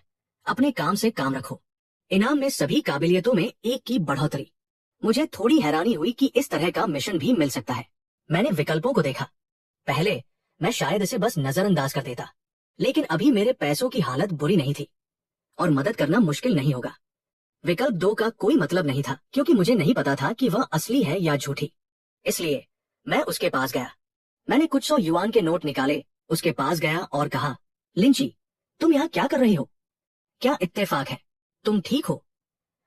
A: अपने काम से काम रखो, इनाम में सभी काबिलियतों में 1 की बढ़ोतरी। मुझे थोड़ी हैरानी हुई कि इस तरह का मिशन भी मिल सकता है। मैंने विकल्पों को देखा। पहले मैं शायद इसे बस नजरअंदाज कर देता, लेकिन अभी मेरे पैसों की हालत बुरी नहीं थी और मदद करना मुश्किल नहीं होगा। विकल्प 2 का कोई मतलब नहीं था क्योंकि मुझे नहीं पता था कि वह असली है या झूठी। इसलिए मैं उसके पास गया। मैंने कुछ 100 युआन के नोट निकाले, उसके पास गया और कहा, लिंची, तुम यहाँ क्या कर रही हो? क्या इत्तेफाक है, तुम ठीक हो?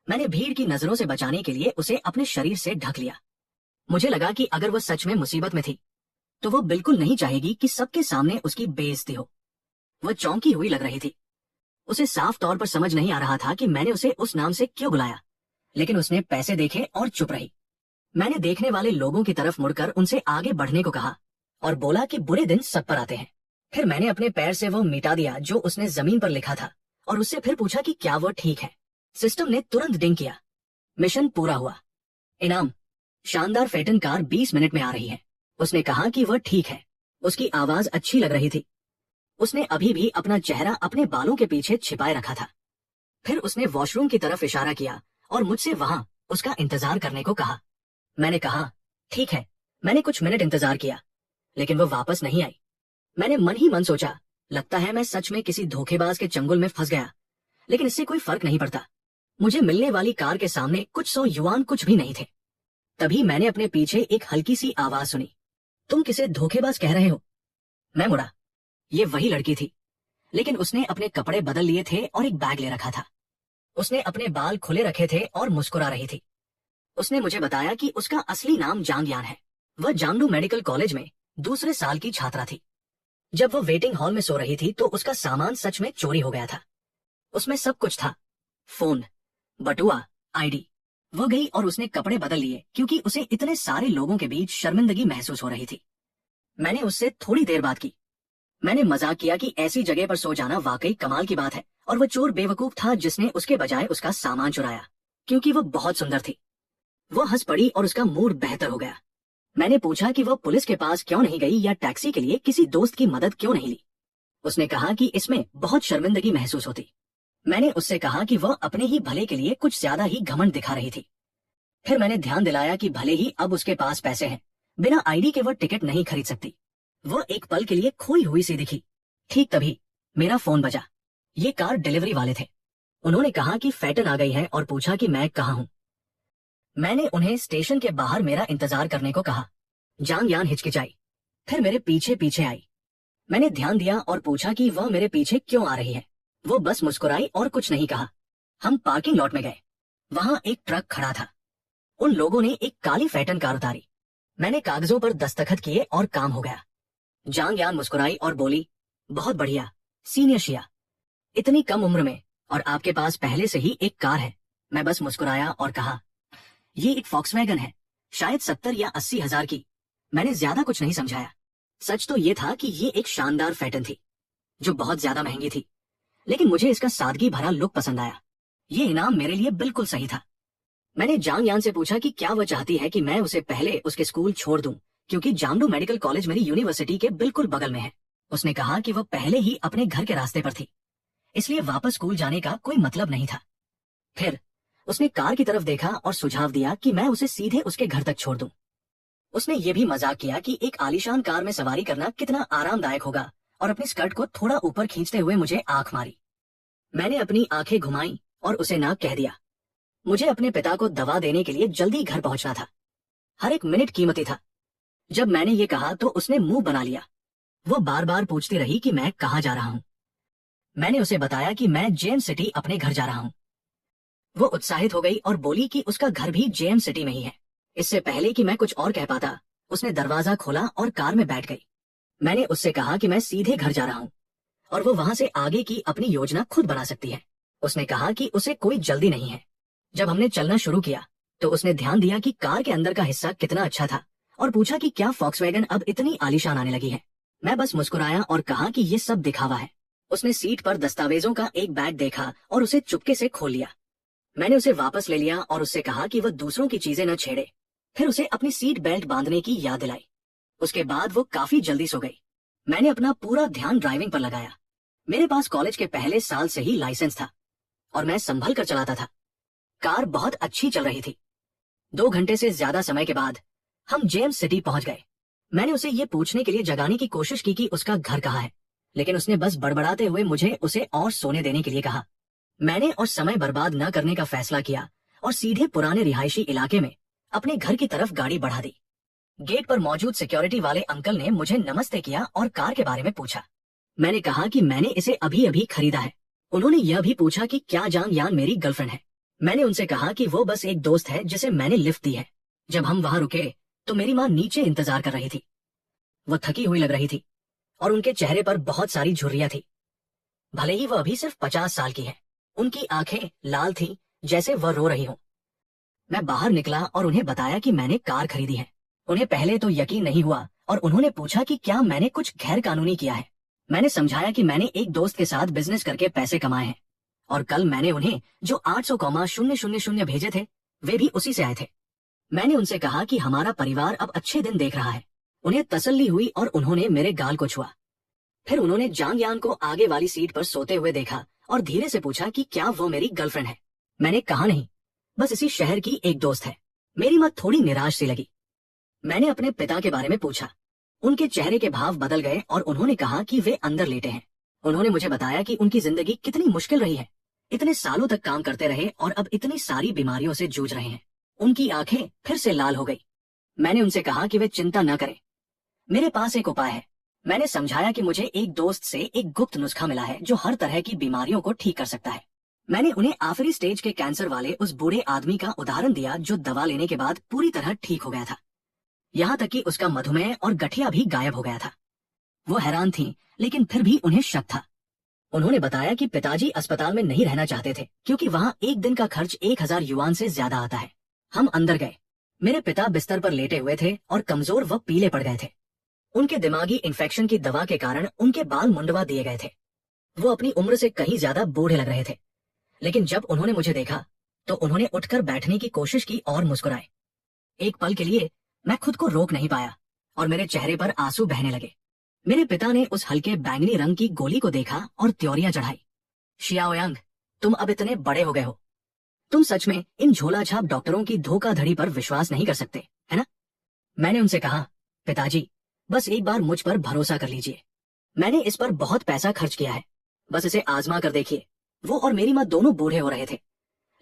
A: मैंने भीड़ की नजरों से बचाने के लिए उसे अपने शरीर से ढक लिया। मुझे लगा कि अगर वो सच में मुसीबत में थी तो वो बिल्कुल नहीं चाहेगी कि सबके सामने उसकी बेइज्जती हो। वह चौंकी हुई लग रही थी। उसे साफ तौर पर समझ नहीं आ रहा था कि मैंने उसे उस नाम से क्यों बुलाया, लेकिन उसने पैसे देखे और चुप रही। मैंने देखने वाले लोगों की तरफ मुड़कर उनसे आगे बढ़ने को कहा और बोला कि बुरे दिन सब पर आते हैं। फिर मैंने अपने पैर से वो मिटा दिया जो उसने जमीन पर लिखा था और उससे फिर पूछा कि क्या वो ठीक है। सिस्टम ने तुरंत डिंग किया। मिशन पूरा हुआ। इनाम, शानदार फेटन कार 20 मिनट में आ रही है। उसने कहा कि वह ठीक है। उसकी आवाज अच्छी लग रही थी। उसने अभी भी अपना चेहरा अपने बालों के पीछे छिपाए रखा था। फिर उसने वॉशरूम की तरफ इशारा किया और मुझसे वहां उसका इंतजार करने को कहा। मैंने कहा ठीक है। मैंने कुछ मिनट इंतजार किया, लेकिन वो वापस नहीं आई। मैंने मन ही मन सोचा, लगता है मैं सच में किसी धोखेबाज के चंगुल में फंस गया, लेकिन इससे कोई फर्क नहीं पड़ता। मुझे मिलने वाली कार के सामने कुछ 100 युवान कुछ भी नहीं थे। तभी मैंने अपने पीछे एक हल्की सी आवाज सुनी, तुम किसे धोखेबाज कह रहे हो? मैं मुड़ा। ये वही लड़की थी, लेकिन उसने अपने कपड़े बदल लिए थे और एक बैग ले रखा था। उसने अपने बाल खुले रखे थे और मुस्कुरा रही थी। उसने मुझे बताया कि उसका असली नाम जांग यान है। वह जांगडू मेडिकल कॉलेज में दूसरे साल की छात्रा थी। जब वह वेटिंग हॉल में सो रही थी तो उसका सामान सच में चोरी हो गया था। उसमें सब कुछ था, फोन, बटुआ, आईडी। वह गई और उसने कपड़े बदल लिए क्योंकि उसे इतने सारे लोगों के बीच शर्मिंदगी महसूस हो रही थी। मैंने उससे थोड़ी देर बात की। मैंने मजाक किया कि ऐसी जगह पर सो जाना वाकई कमाल की बात है, और वह चोर बेवकूफ था जिसने उसके बजाय उसका सामान चुराया, क्योंकि वह बहुत सुंदर थी। वह हंस पड़ी और उसका मूड बेहतर हो गया। मैंने पूछा कि वह पुलिस के पास क्यों नहीं गई या टैक्सी के लिए किसी दोस्त की मदद क्यों नहीं ली। उसने कहा कि इसमें बहुत शर्मिंदगी महसूस होती। मैंने उससे कहा कि वह अपने ही भले के लिए कुछ ज्यादा ही घमंड दिखा रही थी। फिर मैंने ध्यान दिलाया कि भले ही अब उसके पास पैसे हैं, बिना आईडी के वह टिकट नहीं खरीद सकती। वह एक पल के लिए खोई हुई सी दिखी। ठीक तभी मेरा फोन बजा। ये कार डिलीवरी वाले थे। उन्होंने कहा कि फैटन आ गई है और पूछा कि मैं कहाँ हूँ। मैंने उन्हें स्टेशन के बाहर मेरा इंतजार करने को कहा। जांग यान हिचकिचाई, फिर मेरे पीछे पीछे आई। मैंने ध्यान दिया और पूछा कि वह मेरे पीछे क्यों आ रही है। वो बस मुस्कुराई और कुछ नहीं कहा। हम पार्किंग लॉट में गए। वहां एक ट्रक खड़ा था। उन लोगों ने एक काली फैटन कार उतारी। मैंने कागजों पर दस्तखत किए और काम हो गया। जांग यान मुस्कुराई और बोली, बहुत बढ़िया सीनियर शिया, इतनी कम उम्र में, और आपके पास पहले से ही एक कार है। मैं बस मुस्कुराया और कहा, ये एक फॉक्सवैगन है, शायद 70 या 80 हजार की। मैंने ज्यादा कुछ नहीं समझाया। सच तो ये था कि ये एक शानदार फैटन थी जो बहुत ज्यादा महंगी थी, लेकिन मुझे इसका सादगी भरा लुक पसंद आया। ये इनाम मेरे लिए बिल्कुल सही था। मैंने जांग यान से पूछा कि क्या वह चाहती है कि मैं उसे पहले उसके स्कूल छोड़ दूं, क्योंकि जांगडू मेडिकल कॉलेज मेरी यूनिवर्सिटी के बिल्कुल बगल में है। उसने कहा कि वह पहले ही अपने घर के रास्ते पर थी, इसलिए वापस स्कूल जाने का कोई मतलब नहीं था। फिर उसने कार की तरफ देखा और सुझाव दिया कि मैं उसे सीधे उसके घर तक छोड़ दूं। उसने ये भी मजाक किया कि एक आलीशान कार में सवारी करना कितना आरामदायक होगा, और अपनी स्कर्ट को थोड़ा ऊपर खींचते हुए मुझे आंख मारी। मैंने अपनी आंखें घुमाई और उसे ना कह दिया। मुझे अपने पिता को दवा देने के लिए जल्दी घर पहुंचना था। हर एक मिनट कीमती था। जब मैंने ये कहा तो उसने मुंह बना लिया। वो बार बार पूछती रही कि मैं कहाँ जा रहा हूँ। मैंने उसे बताया कि मैं जेएम सिटी अपने घर जा रहा हूँ। वो उत्साहित हो गई और बोली कि उसका घर भी जेएम सिटी में ही है। इससे पहले कि मैं कुछ और कह पाता, उसने दरवाजा खोला और कार में बैठ गई। मैंने उससे कहा कि मैं सीधे घर जा रहा हूँ और वो वहां से आगे की अपनी योजना खुद बना सकती है। उसने कहा कि उसे कोई जल्दी नहीं है। जब हमने चलना शुरू किया तो उसने ध्यान दिया कि कार के अंदर का हिस्सा कितना अच्छा था और पूछा कि क्या फॉक्सवैगन अब इतनी आलीशान आने लगी है। मैं बस मुस्कुराया और कहा कि ये सब दिखावा है। उसने सीट पर दस्तावेजों का एक बैग देखा और उसे चुपके से खोल लिया। मैंने उसे वापस ले लिया और उससे कहा कि वह दूसरों की चीजें न छेड़े। फिर उसे अपनी सीट बेल्ट बांधने की याद दिलाई। उसके बाद वो काफी जल्दी सो गई। मैंने अपना पूरा ध्यान ड्राइविंग पर लगाया। मेरे पास कॉलेज के पहले साल से ही लाइसेंस था और मैं संभल कर चलाता था। कार बहुत अच्छी चल रही थी। 2 घंटे से ज्यादा समय के बाद हम जेएम सिटी पहुंच गए। मैंने उसे ये पूछने के लिए जगाने की कोशिश की कि उसका घर कहाँ है, लेकिन उसने बस बड़बड़ाते हुए मुझे उसे और सोने देने के लिए कहा। मैंने और समय बर्बाद न करने का फैसला किया और सीधे पुराने रिहायशी इलाके में अपने घर की तरफ गाड़ी बढ़ा दी। गेट पर मौजूद सिक्योरिटी वाले अंकल ने मुझे नमस्ते किया और कार के बारे में पूछा। मैंने कहा कि मैंने इसे अभी अभी खरीदा है। उन्होंने यह भी पूछा कि क्या जांग यान मेरी गर्लफ्रेंड है। मैंने उनसे कहा कि वो बस एक दोस्त है जिसे मैंने लिफ्ट दी है। जब हम वहां रुके तो मेरी माँ नीचे इंतजार कर रही थी। वो थकी हुई लग रही थी और उनके चेहरे पर बहुत सारी झुर्रियां थी। भले ही वह अभी सिर्फ 50 साल की है, उनकी आंखें लाल थीं जैसे वह रो रही हो। मैं बाहर निकला और उन्हें बताया कि मैंने कार खरीदी है। उन्हें पहले तो यकीन नहीं हुआ और उन्होंने पूछा कि क्या मैंने कुछ गैर कानूनी किया है। मैंने समझाया कि मैंने एक दोस्त के साथ बिजनेस करके पैसे कमाए हैं और कल मैंने उन्हें जो 800,000 भेजे थे वे भी उसी से आए थे। मैंने उनसे कहा कि हमारा परिवार अब अच्छे दिन देख रहा है। उन्हें तसल्ली हुई और उन्होंने मेरे गाल को छुआ। फिर उन्होंने जांग यान को आगे वाली सीट पर सोते हुए देखा और धीरे से पूछा कि क्या वो मेरी गर्लफ्रेंड है। मैंने कहा नहीं, बस इसी शहर की एक दोस्त है। मेरी माँ थोड़ी निराश सी लगी। मैंने अपने पिता के बारे में पूछा। उनके चेहरे के भाव बदल गए और उन्होंने कहा कि वे अंदर लेटे हैं। उन्होंने मुझे बताया कि उनकी जिंदगी कितनी मुश्किल रही है। इतने सालों तक काम करते रहे और अब इतनी सारी बीमारियों से जूझ रहे हैं। उनकी आंखें फिर से लाल हो गई। मैंने उनसे कहा कि वे चिंता न करें, मेरे पास एक उपाय है। मैंने समझाया कि मुझे एक दोस्त से एक गुप्त नुस्खा मिला है जो हर तरह की बीमारियों को ठीक कर सकता है। मैंने उन्हें आखिरी स्टेज के कैंसर वाले उस बूढ़े आदमी का उदाहरण दिया जो दवा लेने के बाद पूरी तरह ठीक हो गया था। यहाँ तक कि उसका मधुमेह और गठिया भी गायब हो गया था। वो हैरान थीं, लेकिन फिर भी उन्हें शक था। उन्होंने बताया कि पिताजी अस्पताल में नहीं रहना चाहते थे क्योंकि वहाँ एक दिन का खर्च 1000 युआन से ज्यादा आता है। हम अंदर गए। मेरे पिता बिस्तर पर लेटे हुए थे और कमजोर व पीले पड़ गए थे। उनके दिमागी इन्फेक्शन की दवा के कारण उनके बाल मुंडवा दिए गए थे। वो अपनी उम्र से कहीं ज्यादा बूढ़े लग रहे थे। लेकिन जब उन्होंने मुझे देखा तो उन्होंने उठकर बैठने की कोशिश की और मुस्कुराए। एक पल के लिए मैं खुद को रोक नहीं पाया और मेरे चेहरे पर आंसू बहने लगे। मेरे पिता ने उस हल्के बैंगनी रंग की गोली को देखा और त्योरियां चढ़ाई। शियाओयांग, तुम अब इतने बड़े हो गए हो। तुम सच में इन झोलाछाप डॉक्टरों की धोखाधड़ी पर विश्वास नहीं कर सकते, है ना? मैंने उनसे कहा, पिताजी, बस एक बार मुझ पर भरोसा कर लीजिए। मैंने इस पर बहुत पैसा खर्च किया है। बस इसे आजमा कर देखिए। वो और मेरी माँ दोनों बूढ़े हो रहे थे,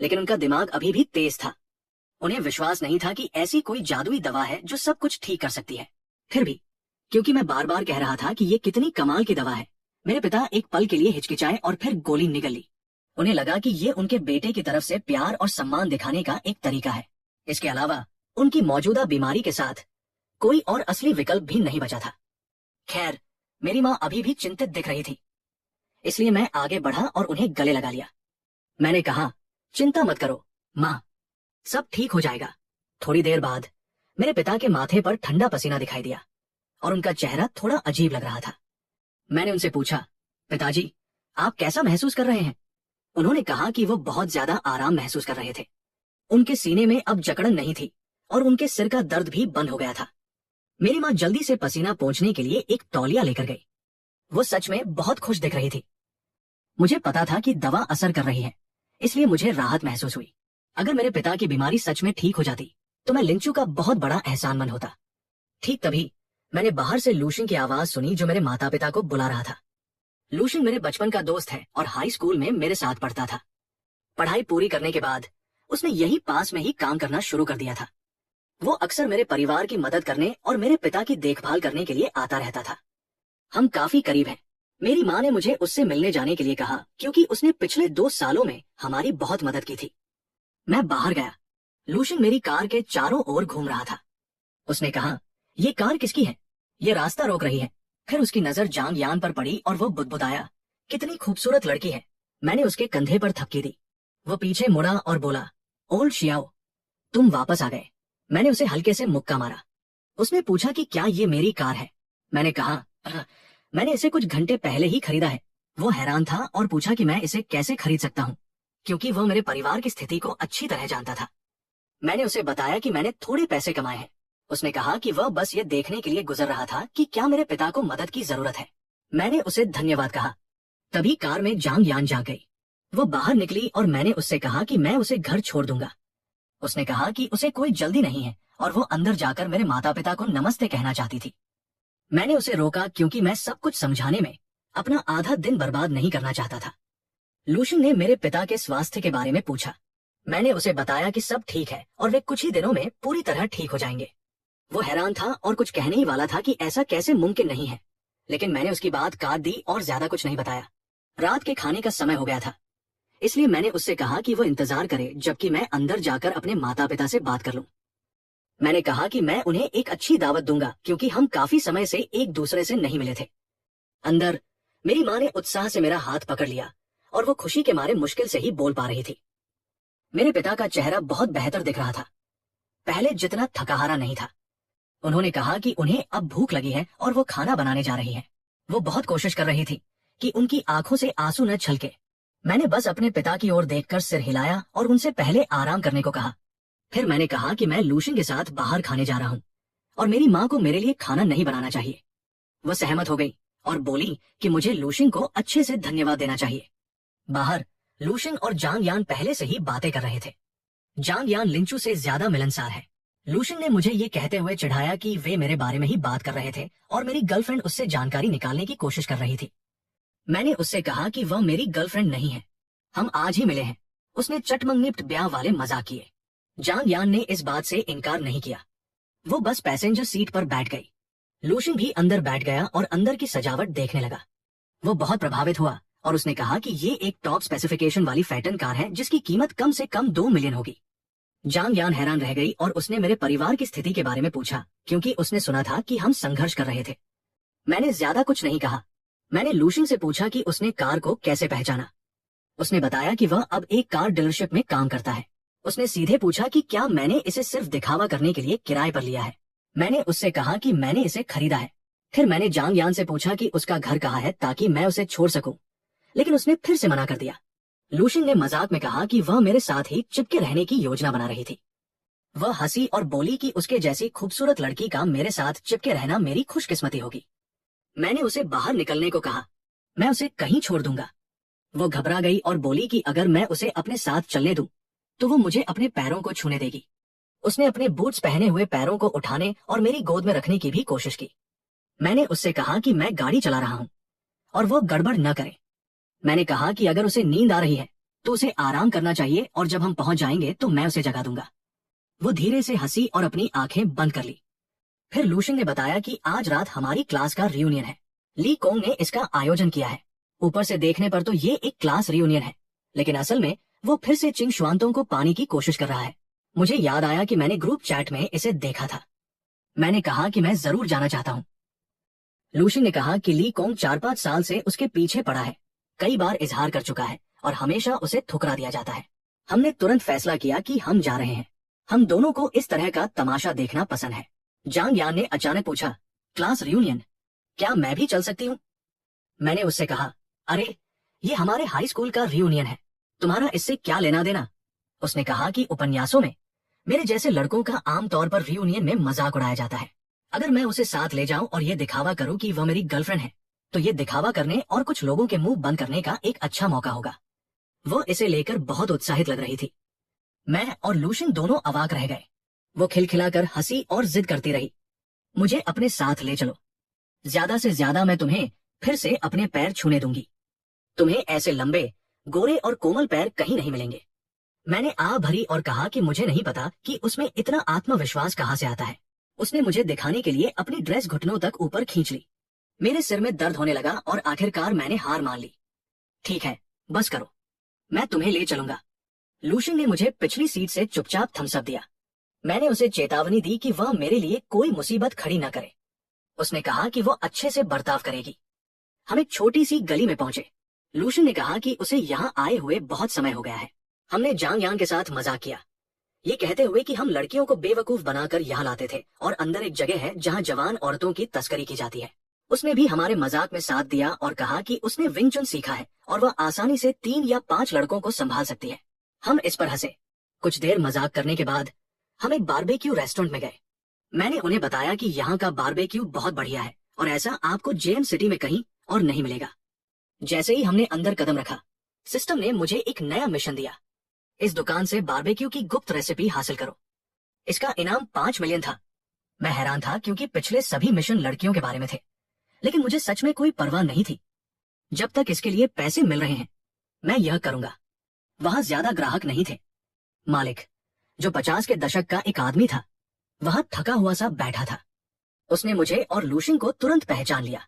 A: लेकिन उनका दिमाग अभी भी तेज था। उन्हें विश्वास नहीं था कि ऐसी कोई जादुई दवा है जो सब कुछ ठीक कर सकती है। फिर भी क्योंकि मैं बार बार कह रहा था कि ये कितनी कमाल की दवा है, मेरे पिता एक पल के लिए हिचकिचाए और फिर गोली निगल ली। उन्हें लगा कि ये उनके बेटे की तरफ से प्यार और सम्मान दिखाने का एक तरीका है। इसके अलावा उनकी मौजूदा बीमारी के साथ कोई और असली विकल्प भी नहीं बचा था। खैर, मेरी माँ अभी भी चिंतित दिख रही थी, इसलिए मैं आगे बढ़ा और उन्हें गले लगा लिया। मैंने कहा, चिंता मत करो माँ, सब ठीक हो जाएगा। थोड़ी देर बाद मेरे पिता के माथे पर ठंडा पसीना दिखाई दिया और उनका चेहरा थोड़ा अजीब लग रहा था। मैंने उनसे पूछा, पिताजी, आप कैसा महसूस कर रहे हैं? उन्होंने कहा कि वो बहुत ज्यादा आराम महसूस कर रहे थे। उनके सीने में अब जकड़न नहीं थी और उनके सिर का दर्द भी बंद हो गया था। मेरी माँ जल्दी से पसीना पोंछने के लिए एक तौलिया लेकर गई। वो सच में बहुत खुश दिख रही थी। मुझे पता था कि दवा असर कर रही है, इसलिए मुझे राहत महसूस हुई। अगर मेरे पिता की बीमारी सच में ठीक हो जाती तो मैं लिंचू का बहुत बड़ा एहसानमंद होता। ठीक तभी मैंने बाहर से लूशिन की आवाज सुनी जो मेरे माता पिता को बुला रहा था। लूशिन मेरे बचपन का दोस्त है और हाई स्कूल में मेरे साथ पढ़ता था। पढ़ाई पूरी करने के बाद उसने यही पास में ही काम करना शुरू कर दिया था। वो अक्सर मेरे परिवार की मदद करने और मेरे पिता की देखभाल करने के लिए आता रहता था। हम काफी करीब हैं। मेरी माँ ने मुझे उससे मिलने जाने के लिए कहा क्योंकि उसने पिछले 2 सालों में हमारी बहुत मदद की थी। मैं बाहर गया। लूशिन मेरी कार के चारों ओर घूम रहा था। उसने कहा, ये कार किसकी है? ये रास्ता रोक रही है। फिर उसकी नजर जांग यान पर पड़ी और वो बुदबुदाया, कितनी खूबसूरत लड़की है। मैंने उसके कंधे पर थपकी दी। वो पीछे मुड़ा और बोला, ओल्ड शियाओ, तुम वापस आ गए। मैंने उसे हल्के से मुक्का मारा। उसने पूछा कि क्या ये मेरी कार है? मैंने कहा, मैंने इसे कुछ घंटे पहले ही खरीदा है। वो हैरान था और पूछा कि मैं इसे कैसे खरीद सकता हूँ, क्योंकि वो मेरे परिवार की स्थिति को अच्छी तरह जानता था। मैंने उसे बताया कि मैंने थोड़े पैसे कमाए हैं। उसने कहा कि वह बस ये देखने के लिए गुजर रहा था कि क्या मेरे पिता को मदद की जरूरत है। मैंने उसे धन्यवाद कहा। तभी कार में जांग यान जा गई। वो बाहर निकली और मैंने उससे कहा कि मैं उसे घर छोड़ दूंगा। उसने कहा कि उसे कोई जल्दी नहीं है और वो अंदर जाकर मेरे माता पिता को नमस्ते कहना चाहती थी। मैंने उसे रोका क्योंकि मैं सब कुछ समझाने में अपना आधा दिन बर्बाद नहीं करना चाहता था। लूशिन ने मेरे पिता के स्वास्थ्य के बारे में पूछा। मैंने उसे बताया कि सब ठीक है और वे कुछ ही दिनों में पूरी तरह ठीक हो जाएंगे। वो हैरान था और कुछ कहने ही वाला था कि ऐसा कैसे मुमकिन नहीं है, लेकिन मैंने उसकी बात काट दी और ज्यादा कुछ नहीं बताया। रात के खाने का समय हो गया था, इसलिए मैंने उससे कहा कि वो इंतजार करे जबकि मैं अंदर जाकर अपने माता पिता से बात कर लूं। मैंने कहा कि मैं उन्हें एक अच्छी दावत दूंगा क्योंकि हम काफी समय से एक दूसरे से नहीं मिले थे। अंदर मेरी माँ ने उत्साह से मेरा हाथ पकड़ लिया और वो खुशी के मारे मुश्किल से ही बोल पा रही थी। मेरे पिता का चेहरा बहुत बेहतर दिख रहा था, पहले जितना थकाहारा नहीं था। उन्होंने कहा कि उन्हें अब भूख लगी है और वो खाना बनाने जा रही हैं। वो बहुत कोशिश कर रही थी कि उनकी आंखों से आंसू न छलके। मैंने बस अपने पिता की ओर देखकर सिर हिलाया और उनसे पहले आराम करने को कहा। फिर मैंने कहा कि मैं लूशिन के साथ बाहर खाने जा रहा हूँ और मेरी माँ को मेरे लिए खाना नहीं बनाना चाहिए। वह सहमत हो गई और बोली कि मुझे लूशिन को अच्छे से धन्यवाद देना चाहिए। बाहर लूशिन और जांग यान पहले से ही बातें कर रहे थे। जांग यान लिंचू से ज्यादा मिलनसार है। लूशिन ने मुझे ये कहते हुए चिढ़ाया कि वे मेरे बारे में ही बात कर रहे थे और मेरी गर्लफ्रेंड उससे जानकारी निकालने की कोशिश कर रही थी। मैंने उससे कहा कि वह मेरी गर्लफ्रेंड नहीं है, हम आज ही मिले हैं। उसने चटमंगनिप्ट ब्याह वाले मजाक किए। जांग यान ने इस बात से इनकार नहीं किया। वो बस पैसेंजर सीट पर बैठ गई। लूशिन भी अंदर बैठ गया और अंदर की सजावट देखने लगा। वो बहुत प्रभावित हुआ और उसने कहा कि ये एक टॉप स्पेसिफिकेशन वाली फैटन कार है जिसकी कीमत कम से कम 2 मिलियन होगी। जांग यान हैरान रह गई और उसने मेरे परिवार की स्थिति के बारे में पूछा क्योंकि उसने सुना था कि हम संघर्ष कर रहे थे। मैंने ज्यादा कुछ नहीं कहा। मैंने लूशिन से पूछा कि उसने कार को कैसे पहचाना। उसने बताया कि वह अब एक कार डीलरशिप में काम करता है। उसने सीधे पूछा कि क्या मैंने इसे सिर्फ दिखावा करने के लिए किराए पर लिया है। मैंने उससे कहा कि मैंने इसे खरीदा है। फिर मैंने जांग यान से पूछा कि उसका घर कहाँ है ताकि मैं उसे छोड़ सकूं, लेकिन उसने फिर से मना कर दिया। लूशिन ने मजाक में कहा कि वह मेरे साथ ही चिपके रहने की योजना बना रही थी। वह हंसी और बोली कि उसके जैसी खूबसूरत लड़की का मेरे साथ चिपके रहना मेरी खुशकिस्मती होगी। मैंने उसे बाहर निकलने को कहा, मैं उसे कहीं छोड़ दूंगा। वो घबरा गई और बोली कि अगर मैं उसे अपने साथ चलने दूं तो वो मुझे अपने पैरों को छूने देगी। उसने अपने बूट्स पहने हुए पैरों को उठाने और मेरी गोद में रखने की भी कोशिश की। मैंने उससे कहा कि मैं गाड़ी चला रहा हूं और वो गड़बड़ न करे। मैंने कहा कि अगर उसे नींद आ रही है तो उसे आराम करना चाहिए और जब हम पहुंच जाएंगे तो मैं उसे जगा दूंगा। वो धीरे से हंसी और अपनी आंखें बंद कर ली। फिर लूशिन ने बताया कि आज रात हमारी क्लास का रियूनियन है। ली कोंग ने इसका आयोजन किया है। ऊपर से देखने पर तो ये एक क्लास रियूनियन है, लेकिन असल में वो फिर से चिंग शुआंतों को पाने की कोशिश कर रहा है। मुझे याद आया कि मैंने ग्रुप चैट में इसे देखा था। मैंने कहा कि मैं जरूर जाना चाहता हूँ। लूशिन ने कहा कि ली कोंग 4-5 साल से उसके पीछे पड़ा है, कई बार इजहार कर चुका है और हमेशा उसे ठुकरा दिया जाता है। हमने तुरंत फैसला किया कि हम जा रहे हैं। हम दोनों को इस तरह का तमाशा देखना पसंद है। जांग यान ने अचानक पूछा, क्लास रियूनियन, क्या मैं भी चल सकती हूँ? मैंने उससे कहा, अरे ये हमारे हाई स्कूल का रियूनियन है, तुम्हारा इससे क्या लेना देना? उसने कहा कि उपन्यासों में मेरे जैसे लड़कों का आमतौर पर रियूनियन में मजाक उड़ाया जाता है। अगर मैं उसे साथ ले जाऊं और ये दिखावा करूं कि वह मेरी गर्लफ्रेंड है तो ये दिखावा करने और कुछ लोगों के मुंह बंद करने का एक अच्छा मौका होगा। वो इसे लेकर बहुत उत्साहित लग रही थी। मैं और लूशिन दोनों अवाक रह गए। वो खिलखिलाकर हंसी और जिद करती रही, मुझे अपने साथ ले चलो, ज्यादा से ज्यादा मैं तुम्हें फिर से अपने पैर छूने दूंगी। तुम्हें ऐसे लंबे, गोरे और कोमल पैर कहीं नहीं मिलेंगे। मैंने आ भरी और कहा कि मुझे नहीं पता कि उसमें इतना आत्मविश्वास कहाँ से आता है। उसने मुझे दिखाने के लिए अपनी ड्रेस घुटनों तक ऊपर खींच ली। मेरे सिर में दर्द होने लगा और आखिरकार मैंने हार मान ली। ठीक है, बस करो, मैं तुम्हें ले चलूंगा। लूशिन ने मुझे पिछली सीट से चुपचाप थम्स अप दिया। मैंने उसे चेतावनी दी कि वह मेरे लिए कोई मुसीबत खड़ी न करे। उसने कहा कि वह अच्छे से बर्ताव करेगी। हम एक छोटी सी गली में पहुंचे। लूशिन ने कहा कि उसे यहाँ आए हुए बहुत समय हो गया है। हमने जांग यांग के साथ मजाक किया, ये कहते हुए कि हम लड़कियों को बेवकूफ बनाकर यहाँ लाते थे और अंदर एक जगह है जहाँ जवान औरतों की तस्करी की जाती है। उसने भी हमारे मजाक में साथ दिया और कहा कि उसने विंग चुन सीखा है और वह आसानी से 3 या 5 लड़कों को संभाल सकती है। हम इस पर हंसे। कुछ देर मजाक करने के बाद हम एक बारबेक्यू रेस्टोरेंट में गए। मैंने उन्हें बताया कि यहाँ का बारबेक्यू बहुत बढ़िया है और ऐसा आपको जेम सिटी में कहीं और नहीं मिलेगा। जैसे ही हमने अंदर कदम रखा, सिस्टम ने मुझे एक नया मिशन दिया। इस दुकान से बारबेक्यू की गुप्त रेसिपी हासिल करो। इसका इनाम 5 मिलियन था। मैं हैरान था क्योंकि पिछले सभी मिशन लड़कियों के बारे में थे, लेकिन मुझे सच में कोई परवाह नहीं थी। जब तक इसके लिए पैसे मिल रहे हैं मैं यह करूंगा। वहां ज्यादा ग्राहक नहीं थे। मालिक, जो 50 के दशक का एक आदमी था, वहां थका हुआ सा बैठा था। उसने मुझे और लूशिन को तुरंत पहचान लिया।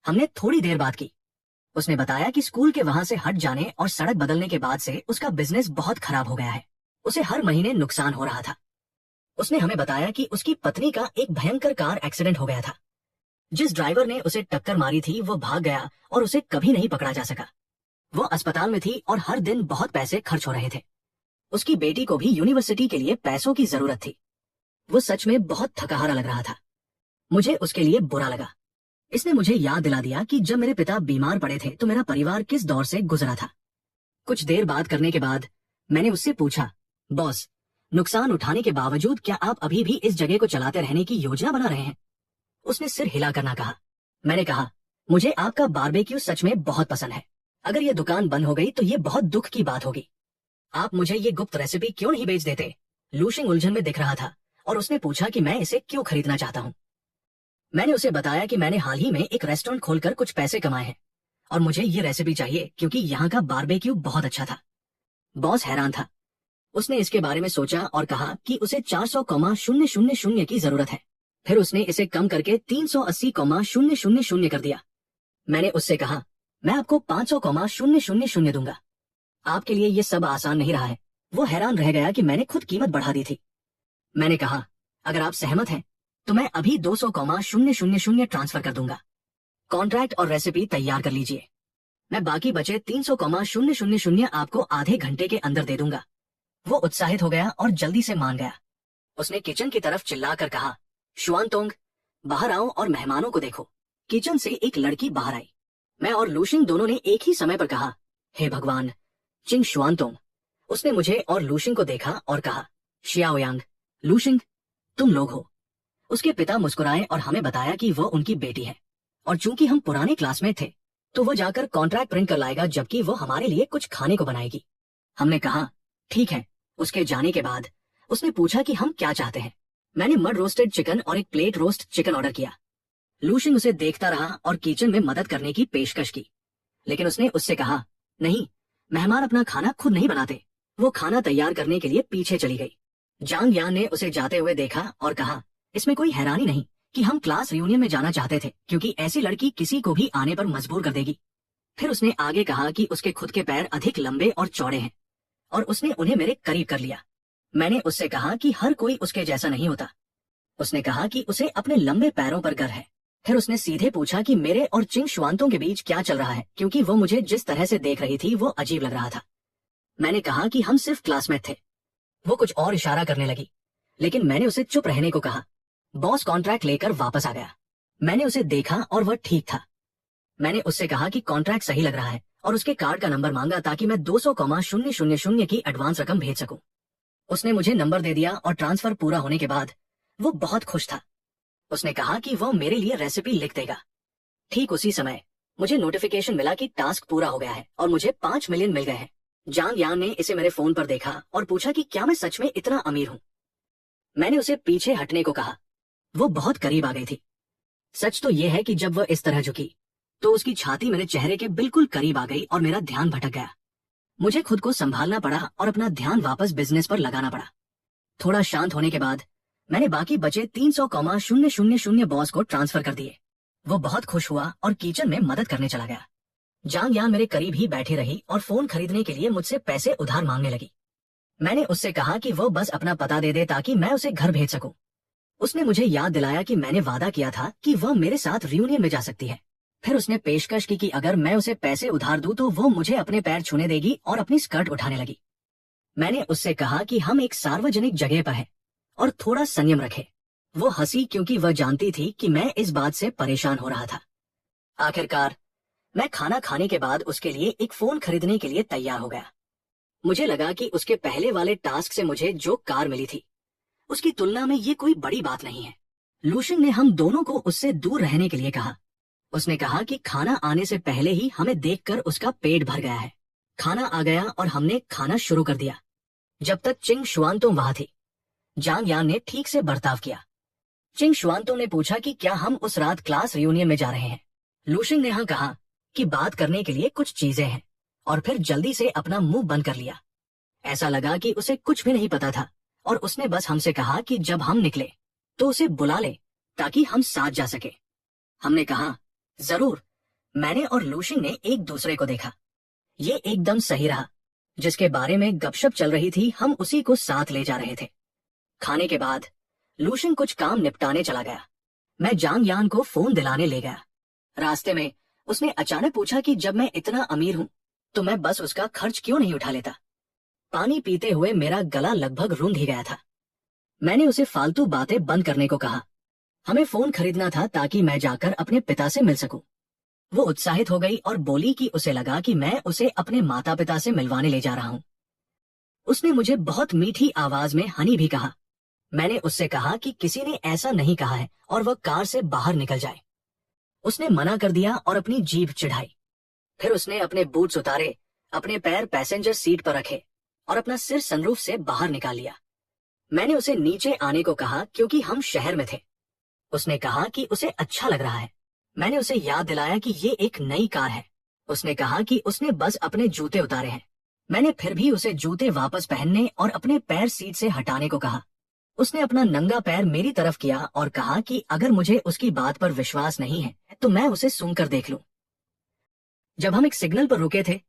A: हमने थोड़ी देर बात की। उसने बताया कि स्कूल के वहां से हट जाने और सड़क बदलने के बाद से उसका बिजनेस बहुत खराब हो गया है। उसे हर महीने नुकसान हो रहा था। उसने हमें बताया कि उसकी पत्नी का एक भयंकर कार एक्सीडेंट हो गया था। जिस ड्राइवर ने उसे टक्कर मारी थी वो भाग गया और उसे कभी नहीं पकड़ा जा सका। वो अस्पताल में थी और हर दिन बहुत पैसे खर्च हो रहे थे। उसकी बेटी को भी यूनिवर्सिटी के लिए पैसों की जरूरत थी। वो सच में बहुत थकाहारा लग रहा था। मुझे उसके लिए बुरा लगा। इसने मुझे याद दिला दिया कि जब मेरे पिता बीमार पड़े थे तो मेरा परिवार किस दौर से गुजरा था। कुछ देर बात करने के बाद मैंने उससे पूछा, बॉस, नुकसान उठाने के बावजूद क्या आप अभी भी इस जगह को चलाते रहने की योजना बना रहे हैं? उसने सिर हिला कर ना कहा। मैंने कहा, मुझे आपका बारबेक्यू सच में बहुत पसंद है। अगर ये दुकान बंद हो गई तो ये बहुत दुख की बात होगी। आप मुझे ये गुप्त रेसिपी क्यों नहीं बेच देते? लूशिंग उलझन में दिख रहा था और उसने पूछा कि मैं इसे क्यों खरीदना चाहता हूँ। मैंने उसे बताया कि मैंने हाल ही में एक रेस्टोरेंट खोलकर कुछ पैसे कमाए हैं और मुझे ये रेसिपी चाहिए क्योंकि यहाँ का बारबेक्यू बहुत अच्छा था। बॉस हैरान था। उसने इसके बारे में सोचा और कहा कि उसे 400,000 की जरूरत है। फिर उसने इसे कम करके 380,000 कर दिया। मैंने उससे कहा, मैं आपको 500,000 दूंगा। आपके लिए ये सब आसान नहीं रहा है। वो हैरान रह गया कि मैंने खुद कीमत बढ़ा दी थी। मैंने कहा, अगर आप सहमत हैं तो मैं अभी 200,000 ट्रांसफर कर दूंगा। कॉन्ट्रैक्ट और रेसिपी तैयार कर लीजिए। मैं बाकी बचे 300,000 आपको आधे घंटे के अंदर दे दूंगा। वो उत्साहित हो गया और जल्दी से मान गया। उसने किचन की तरफ चिल्लाकर कहा, शुआनतोंग, बाहर आओ और मेहमानों को देखो। किचन से एक लड़की बाहर आई। मैं और लूशिंग दोनों ने एक ही समय पर कहा, हे भगवान, चिंग शुआनतोंग। उसने मुझे और लूशिंग को देखा और कहा, शियाओयांग, लूशिंग, तुम लोग हो। उसके पिता मुस्कुराए और हमें बताया कि वो उनकी बेटी है और चूंकि हम पुराने क्लासमेट थे तो वो जाकर कॉन्ट्रैक्ट प्रिंट कर लाएगा जबकि वो हमारे लिए कुछ खाने को बनाएगी। हमने कहा, ठीक है। उसके जाने के बाद उसने पूछा कि हम क्या चाहते हैं। मैंने मड रोस्टेड चिकन और एक प्लेट रोस्ट चिकन ऑर्डर किया। लूशिंग उसे देखता रहा और किचन में मदद करने की पेशकश की, लेकिन उसने उससे कहा, नहीं, मेहमान अपना खाना खुद नहीं बनाते। वो खाना तैयार करने के लिए पीछे चली गई। जांग यान ने उसे जाते हुए देखा और कहा, इसमें कोई हैरानी नहीं कि हम क्लास रियूनियन में जाना चाहते थे क्योंकि ऐसी लड़की किसी को भी आने पर मजबूर कर देगी। फिर उसने आगे कहा कि उसके खुद के पैर अधिक लंबे और चौड़े हैं और उसने उन्हें मेरे करीब कर लिया। मैंने उससे कहा कि हर कोई उसके जैसा नहीं होता। उसने कहा कि उसे अपने लंबे पैरों पर गर्व है। फिर उसने सीधे पूछा कि मेरे और चिंग शुआनतों के बीच क्या चल रहा है क्योंकि वो मुझे जिस तरह से देख रही थी वो अजीब लग रहा था। मैंने कहा कि हम सिर्फ क्लासमेट थे। वो कुछ और इशारा करने लगी, लेकिन मैंने उसे चुप रहने को कहा। बॉस कॉन्ट्रैक्ट लेकर वापस आ गया। मैंने उसे देखा और वह ठीक था। मैंने उससे कहा कि कॉन्ट्रैक्ट सही लग रहा है और उसके कार्ड का नंबर मांगा ताकि मैं 200,000 की एडवांस रकम भेज सकूं। उसने मुझे नंबर दे दिया और ट्रांसफर पूरा होने के बाद वो बहुत खुश था। उसने कहा कि वो मेरे लिए रेसिपी लिख देगा। ठीक उसी समय मुझे नोटिफिकेशन मिला कि टास्क पूरा हो गया है और मुझे 5 मिलियन मिल गए हैं। जांग यान ने इसे मेरे फोन पर देखा और पूछा कि क्या मैं सच में इतना अमीर हूँ। मैंने उसे पीछे हटने को कहा। वो बहुत करीब आ गई थी। सच तो यह है कि जब वह इस तरह झुकी तो उसकी छाती मेरे चेहरे के बिल्कुल करीब आ गई और मेरा ध्यान भटक गया। मुझे खुद को संभालना पड़ा और अपना ध्यान वापस बिजनेस पर लगाना पड़ा। थोड़ा शांत होने के बाद मैंने बाकी बचे 300,000 बॉस को ट्रांसफर कर दिए। वो बहुत खुश हुआ और किचन में मदद करने चला गया। जांग यान मेरे करीब ही बैठी रही और फोन खरीदने के लिए मुझसे पैसे उधार मांगने लगी। मैंने उससे कहा कि वो बस अपना पता दे दे ताकि मैं उसे घर भेज सकूं। उसने मुझे याद दिलाया कि मैंने वादा किया था कि वह मेरे साथ रियूनियन में जा सकती है। फिर उसने पेशकश की कि अगर मैं उसे पैसे उधार दूं तो वो मुझे अपने पैर छूने देगी और अपनी स्कर्ट उठाने लगी। मैंने उससे कहा कि हम एक सार्वजनिक जगह पर हैं और थोड़ा संयम रखें। वो हंसी क्योंकि वह जानती थी कि मैं इस बात से परेशान हो रहा था। आखिरकार मैं खाना खाने के बाद उसके लिए एक फोन खरीदने के लिए तैयार हो गया। मुझे लगा कि उसके पहले वाले टास्क से मुझे जो कार मिली थी उसकी तुलना में ये कोई बड़ी बात नहीं है। लूशिंग ने हम दोनों को उससे दूर रहने के लिए कहा। उसने कहा कि खाना आने से पहले ही हमें देखकर उसका पेट भर गया है। खाना आ गया और हमने खाना शुरू कर दिया। जब तक चिंग शुआनतों वहां थी, जांग यान ने ठीक से बर्ताव किया। चिंग शुआनतों ने पूछा कि क्या हम उस रात क्लास रियूनियन में जा रहे हैं। लूशिंग ने हाँ कहा कि बात करने के लिए कुछ चीजें हैं और फिर जल्दी से अपना मुंह बंद कर लिया। ऐसा लगा कि उसे कुछ भी नहीं पता था और उसने बस हमसे कहा कि जब हम निकले तो उसे बुला ले ताकि हम साथ जा सके। हमने कहा, जरूर। मैंने और लूशिंग ने एक दूसरे को देखा। ये एकदम सही रहा। जिसके बारे में गपशप चल रही थी हम उसी को साथ ले जा रहे थे। खाने के बाद लूशिन कुछ काम निपटाने चला गया। मैं जांग यान को फोन दिलाने ले गया। रास्ते में उसने अचानक पूछा कि जब मैं इतना अमीर हूं तो मैं बस उसका खर्च क्यों नहीं उठा लेता। पानी पीते हुए मेरा गला लगभग रूंध ही गया था। मैंने उसे फालतू बातें बंद करने को कहा। हमें फोन खरीदना था ताकि मैं जाकर अपने पिता से मिल सकूं। वो उत्साहित हो गई और बोली कि उसे लगा कि मैं उसे अपने माता पिता से मिलवाने ले जा रहा हूं। उसने मुझे बहुत मीठी आवाज में हनी भी कहा। मैंने उससे कहा कि किसी ने ऐसा नहीं कहा है और वह कार से बाहर निकल जाए। उसने मना कर दिया और अपनी जीभ चिढ़ाई। फिर उसने अपने बूट्स उतारे, अपने पैर पैसेंजर सीट पर रखे और अपना सिर सनरूफ से बाहर निकाल लिया। मैंने उसे नीचे आने को कहा क्योंकि हम शहर में थे। उसने कहा कि उसे अच्छा लग रहा है। मैंने उसे याद दिलाया कि ये एक नई कार है। उसने कहा कि उसने बस अपने जूते उतारे हैं। मैंने फिर भी उसे जूते वापस पहनने और अपने पैर सीट से हटाने को कहा। उसने अपना नंगा पैर मेरी तरफ किया और कहा कि अगर मुझे उसकी बात पर विश्वास नहीं है तो मैं उसे सूंघकर देख लूं। जब हम एक सिग्नल पर रुके थे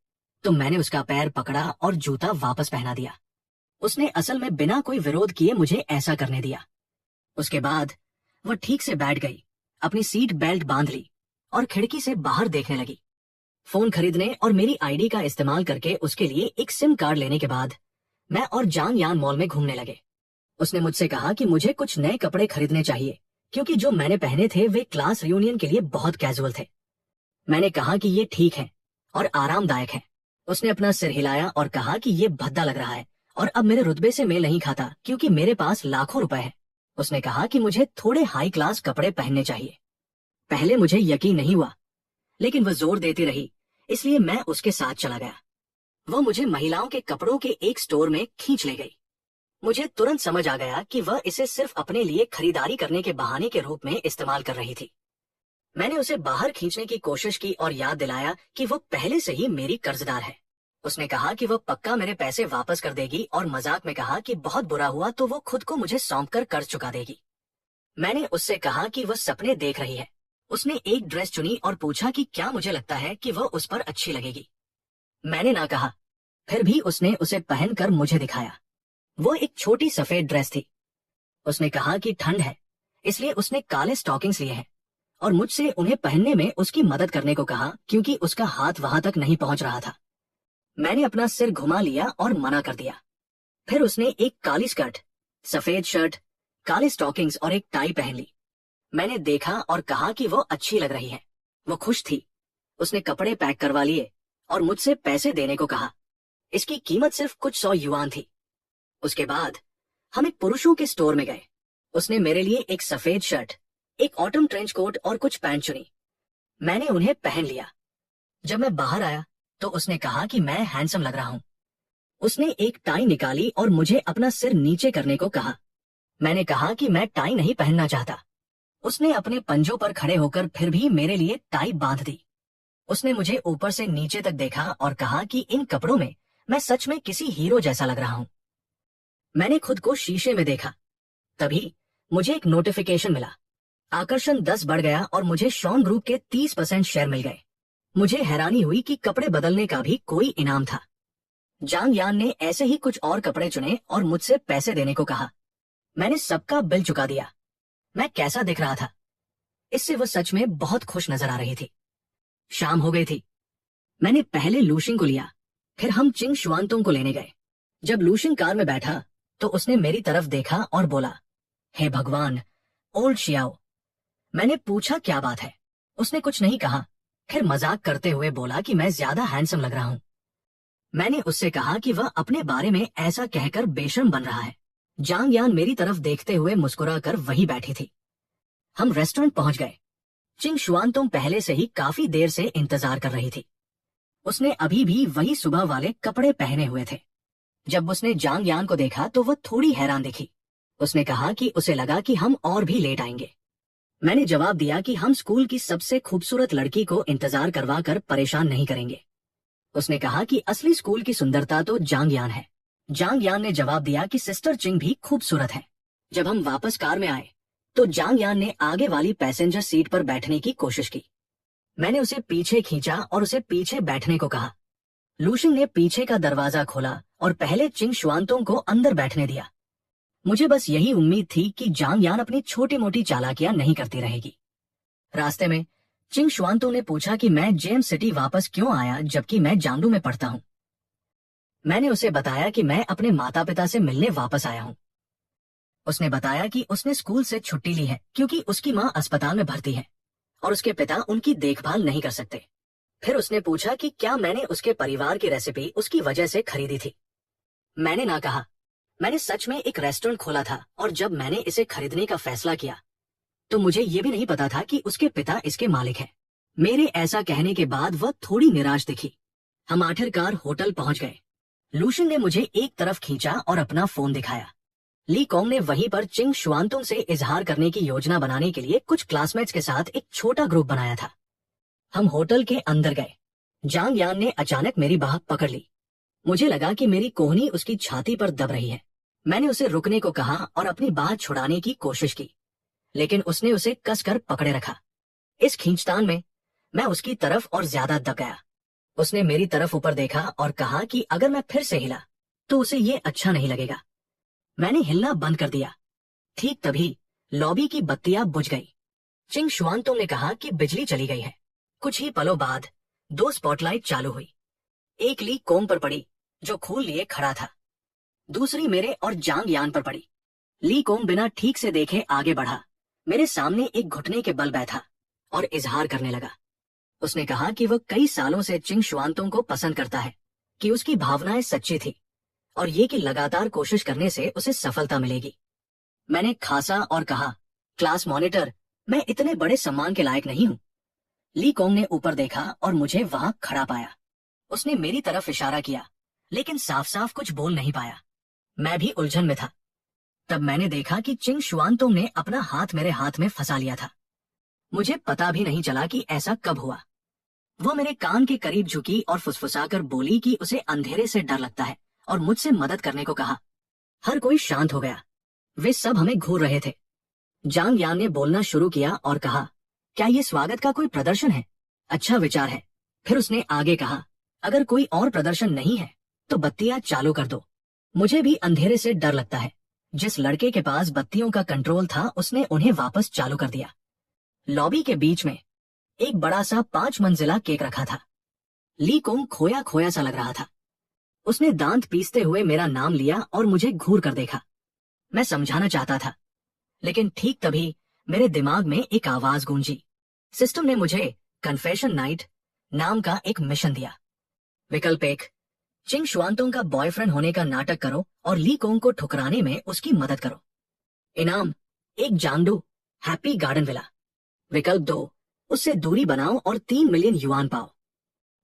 A: तो मैंने उसका पैर पकड़ा और जूता वापस पहना दिया। उसने असल में बिना कोई विरोध किए मुझे ऐसा करने दिया। उसके बाद वह ठीक से बैठ गई, अपनी सीट बेल्ट बांध ली और खिड़की से बाहर देखने लगी। फोन खरीदने और मेरी आईडी का इस्तेमाल करके उसके लिए एक सिम कार्ड लेने के बाद मैं और जांग यान मॉल में घूमने लगे। उसने मुझसे कहा कि मुझे कुछ नए कपड़े खरीदने चाहिए क्योंकि जो मैंने पहने थे वे क्लास रियूनियन के लिए बहुत कैजुअल थे। मैंने कहा कि ये ठीक है और आरामदायक है। उसने अपना सिर हिलाया और कहा कि ये भद्दा लग रहा है और अब मेरे रुतबे से मेल नहीं खाता क्योंकि मेरे पास लाखों रुपए है। उसने कहा कि मुझे थोड़े हाई क्लास कपड़े पहनने चाहिए। पहले मुझे यकीन नहीं हुआ, लेकिन वह जोर देती रही, इसलिए मैं उसके साथ चला गया। वह मुझे महिलाओं के कपड़ों के एक स्टोर में खींच ले गई। मुझे तुरंत समझ आ गया कि वह इसे सिर्फ अपने लिए खरीदारी करने के बहाने के रूप में इस्तेमाल कर रही थी। मैंने उसे बाहर खींचने की कोशिश की और याद दिलाया कि वह पहले से ही मेरी कर्जदार है। उसने कहा कि वह पक्का मेरे पैसे वापस कर देगी और मजाक में कहा कि बहुत बुरा हुआ तो वो खुद को मुझे सौंपकर कर्ज चुका देगी। मैंने उससे कहा कि वह सपने देख रही है। उसने एक ड्रेस चुनी और पूछा कि क्या मुझे लगता है कि वह उस पर अच्छी लगेगी। मैंने ना कहा। फिर भी उसने उसे पहनकर मुझे दिखाया। वो एक छोटी सफेद ड्रेस थी। उसने कहा कि ठंड है, इसलिए उसने काले स्टॉकिंग्स लिए हैं और मुझसे उन्हें पहनने में उसकी मदद करने को कहा क्योंकि उसका हाथ वहां तक नहीं पहुंच रहा था। मैंने अपना सिर घुमा लिया और मना कर दिया। फिर उसने एक काली स्कर्ट, सफेद शर्ट, काले स्टॉकिंग्स और एक टाई पहन ली। मैंने देखा और कहा कि वो अच्छी लग रही है। वो खुश थी। उसने कपड़े पैक करवा लिए और मुझसे पैसे देने को कहा। इसकी कीमत सिर्फ कुछ 100 युआन थी। उसके बाद हम एक पुरुषों के स्टोर में गए। उसने मेरे लिए एक सफेद शर्ट, एक ऑटम ट्रेंच कोट और कुछ पैंट चुनी। मैंने उन्हें पहन लिया। जब मैं बाहर आया तो उसने कहा कि मैं हैंडसम लग रहा हूं। उसने एक टाई निकाली और मुझे अपना सिर नीचे करने को कहा। मैंने कहा कि मैं टाई नहीं पहनना चाहता। उसने अपने पंजों पर खड़े होकर फिर भी मेरे लिए टाई बांध दी। उसने मुझे ऊपर से नीचे तक देखा और कहा कि इन कपड़ों में मैं सच में किसी हीरो जैसा लग रहा हूं। मैंने खुद को शीशे में देखा। तभी मुझे एक नोटिफिकेशन मिला। आकर्षण 10 बढ़ गया और मुझे शॉन ग्रुप के 30% शेयर मिल गए। मुझे हैरानी हुई कि कपड़े बदलने का भी कोई इनाम था। जांग यान ने ऐसे ही कुछ और कपड़े चुने और मुझसे पैसे देने को कहा। मैंने सबका बिल चुका दिया। मैं कैसा दिख रहा था, इससे वह सच में बहुत खुश नजर आ रही थी। शाम हो गई थी। मैंने पहले लूशिंग को लिया, फिर हम चिंग शुआनतोंग को लेने गए। जब लूशिंग कार में बैठा तो उसने मेरी तरफ देखा और बोला, हे भगवान, ओल्ड शियाओ। मैंने पूछा क्या बात है। उसने कुछ नहीं कहा, फिर मजाक करते हुए बोला कि मैं ज्यादा हैंडसम लग रहा हूं। मैंने उससे कहा कि वह अपने बारे में ऐसा कहकर बेशर्म बन रहा है। जांग यान मेरी तरफ देखते हुए मुस्कुराकर वहीं बैठी थी। हम रेस्टोरेंट पहुंच गए। चिंग शुआनतोंग पहले से ही काफी देर से इंतजार कर रही थी। उसने अभी भी वही सुबह वाले कपड़े पहने हुए थे। जब उसने जांग यान को देखा तो वह थोड़ी हैरान दिखी। उसने कहा कि उसे लगा कि हम और भी लेट आएंगे। मैंने जवाब दिया कि हम स्कूल की सबसे खूबसूरत लड़की को इंतजार करवा कर परेशान नहीं करेंगे। उसने कहा कि असली स्कूल की सुंदरता तो जांग यान है। जांग यान ने जवाब दिया कि सिस्टर चिंग भी खूबसूरत है। जब हम वापस कार में आए तो जांग यान ने आगे वाली पैसेंजर सीट पर बैठने की कोशिश की। मैंने उसे पीछे खींचा और उसे पीछे बैठने को कहा। लूशिंग ने पीछे का दरवाजा खोला और पहले चिंग शुआनतोंग को अंदर बैठने दिया। मुझे बस यही उम्मीद थी कि जांग यान अपनी छोटी मोटी चालाकियां नहीं करती रहेगी। रास्ते में चिंग शुआनतोंग ने पूछा कि मैं जेम्स सिटी वापस क्यों आया जबकि मैं जांडू में पढ़ता हूँ। मैंने उसे बताया कि मैं अपने माता पिता से मिलने वापस आया हूँ। उसने बताया कि उसने स्कूल से छुट्टी ली है क्योंकि उसकी माँ अस्पताल में भर्ती है और उसके पिता उनकी देखभाल नहीं कर सकते। फिर उसने पूछा कि क्या मैंने उसके परिवार की रेसिपी उसकी वजह से खरीदी थी। मैंने ना कहा। मैंने सच में एक रेस्टोरेंट खोला था और जब मैंने इसे खरीदने का फैसला किया तो मुझे ये भी नहीं पता था कि उसके पिता इसके मालिक हैं। मेरे ऐसा कहने के बाद वह थोड़ी निराश दिखी। हम आखिरकार होटल पहुंच गए। लूशिन ने मुझे एक तरफ खींचा और अपना फोन दिखाया। ली कॉन्ग ने वहीं पर चिंग शुआनतुंग से इजहार करने की योजना बनाने के लिए कुछ क्लासमेट्स के साथ एक छोटा ग्रुप बनाया था। हम होटल के अंदर गए। जांग यान ने अचानक मेरी बाह पकड़ ली। मुझे लगा कि मेरी कोहनी उसकी छाती पर दब रही है। मैंने उसे रुकने को कहा और अपनी बाह छुड़ाने की कोशिश की, लेकिन उसने उसे कसकर पकड़े रखा। इस खींचतान में मैं उसकी तरफ और ज्यादा दब गया। उसने मेरी तरफ ऊपर देखा और कहा कि अगर मैं फिर से हिला तो उसे ये अच्छा नहीं लगेगा। मैंने हिलना बंद कर दिया। ठीक तभी लॉबी की बत्तियां बुझ गई। चिंग शुआनतुंग ने कहा कि बिजली चली गई है। कुछ ही पलों बाद 2 स्पॉटलाइट चालू हुई। एक ली कॉन्ग पर पड़ी जो खून लिए खड़ा था। दूसरी मेरे और जांग यान पर पड़ी। ली कॉन्ग बिना ठीक से देखे आगे बढ़ा, मेरे सामने एक घुटने के बल बैठा और इजहार करने लगा। उसने कहा कि वह कई सालों से चिंग शुआनतुंग को पसंद करता है, कि उसकी भावनाएं सच्ची थी और ये कि लगातार कोशिश करने से उसे सफलता मिलेगी। मैंने खासा और कहा, क्लास मॉनिटर, मैं इतने बड़े सम्मान के लायक नहीं हूँ। ली कॉन्ग ने ऊपर देखा और मुझे वहां खड़ा पाया। उसने मेरी तरफ इशारा किया, लेकिन साफ साफ कुछ बोल नहीं पाया। मैं भी उलझन में था। तब मैंने देखा कि चिंग शुआनतुंग ने अपना हाथ मेरे हाथ में फंसा लिया था। मुझे पता भी नहीं चला कि ऐसा कब हुआ। वो मेरे कान के करीब झुकी और फुसफुसाकर बोली कि उसे अंधेरे से डर लगता है और मुझसे मदद करने को कहा। हर कोई शांत हो गया। वे सब हमें घूर रहे थे। जांग यान ने बोलना शुरू किया और कहा, क्या ये स्वागत का कोई प्रदर्शन है? अच्छा विचार है। फिर उसने आगे कहा, अगर कोई और प्रदर्शन नहीं है तो बत्तियां चालू कर दो। मुझे भी अंधेरे से डर लगता है। जिस लड़के के पास बत्तियों का कंट्रोल था उसने उन्हें वापस चालू कर दिया। लॉबी के बीच में एक बड़ा सा 5 मंजिला केक रखा था। ली कॉन्ग खोया खोया सा लग रहा था। उसने दांत पीसते हुए मेरा नाम लिया और मुझे घूर कर देखा। मैं समझाना चाहता था, लेकिन ठीक तभी मेरे दिमाग में एक आवाज गूंजी। सिस्टम ने मुझे कन्फेशन नाइट नाम का एक मिशन दिया। विकल्प 1, चिंग शुआनतुंग का बॉयफ्रेंड होने का नाटक करो और ली कॉन्ग को ठुकराने में उसकी मदद करो। इनाम, एक जांगडू हैप्पी गार्डन विला। विकल्प 2, उससे दूरी बनाओ और 3 मिलियन युआन पाओ।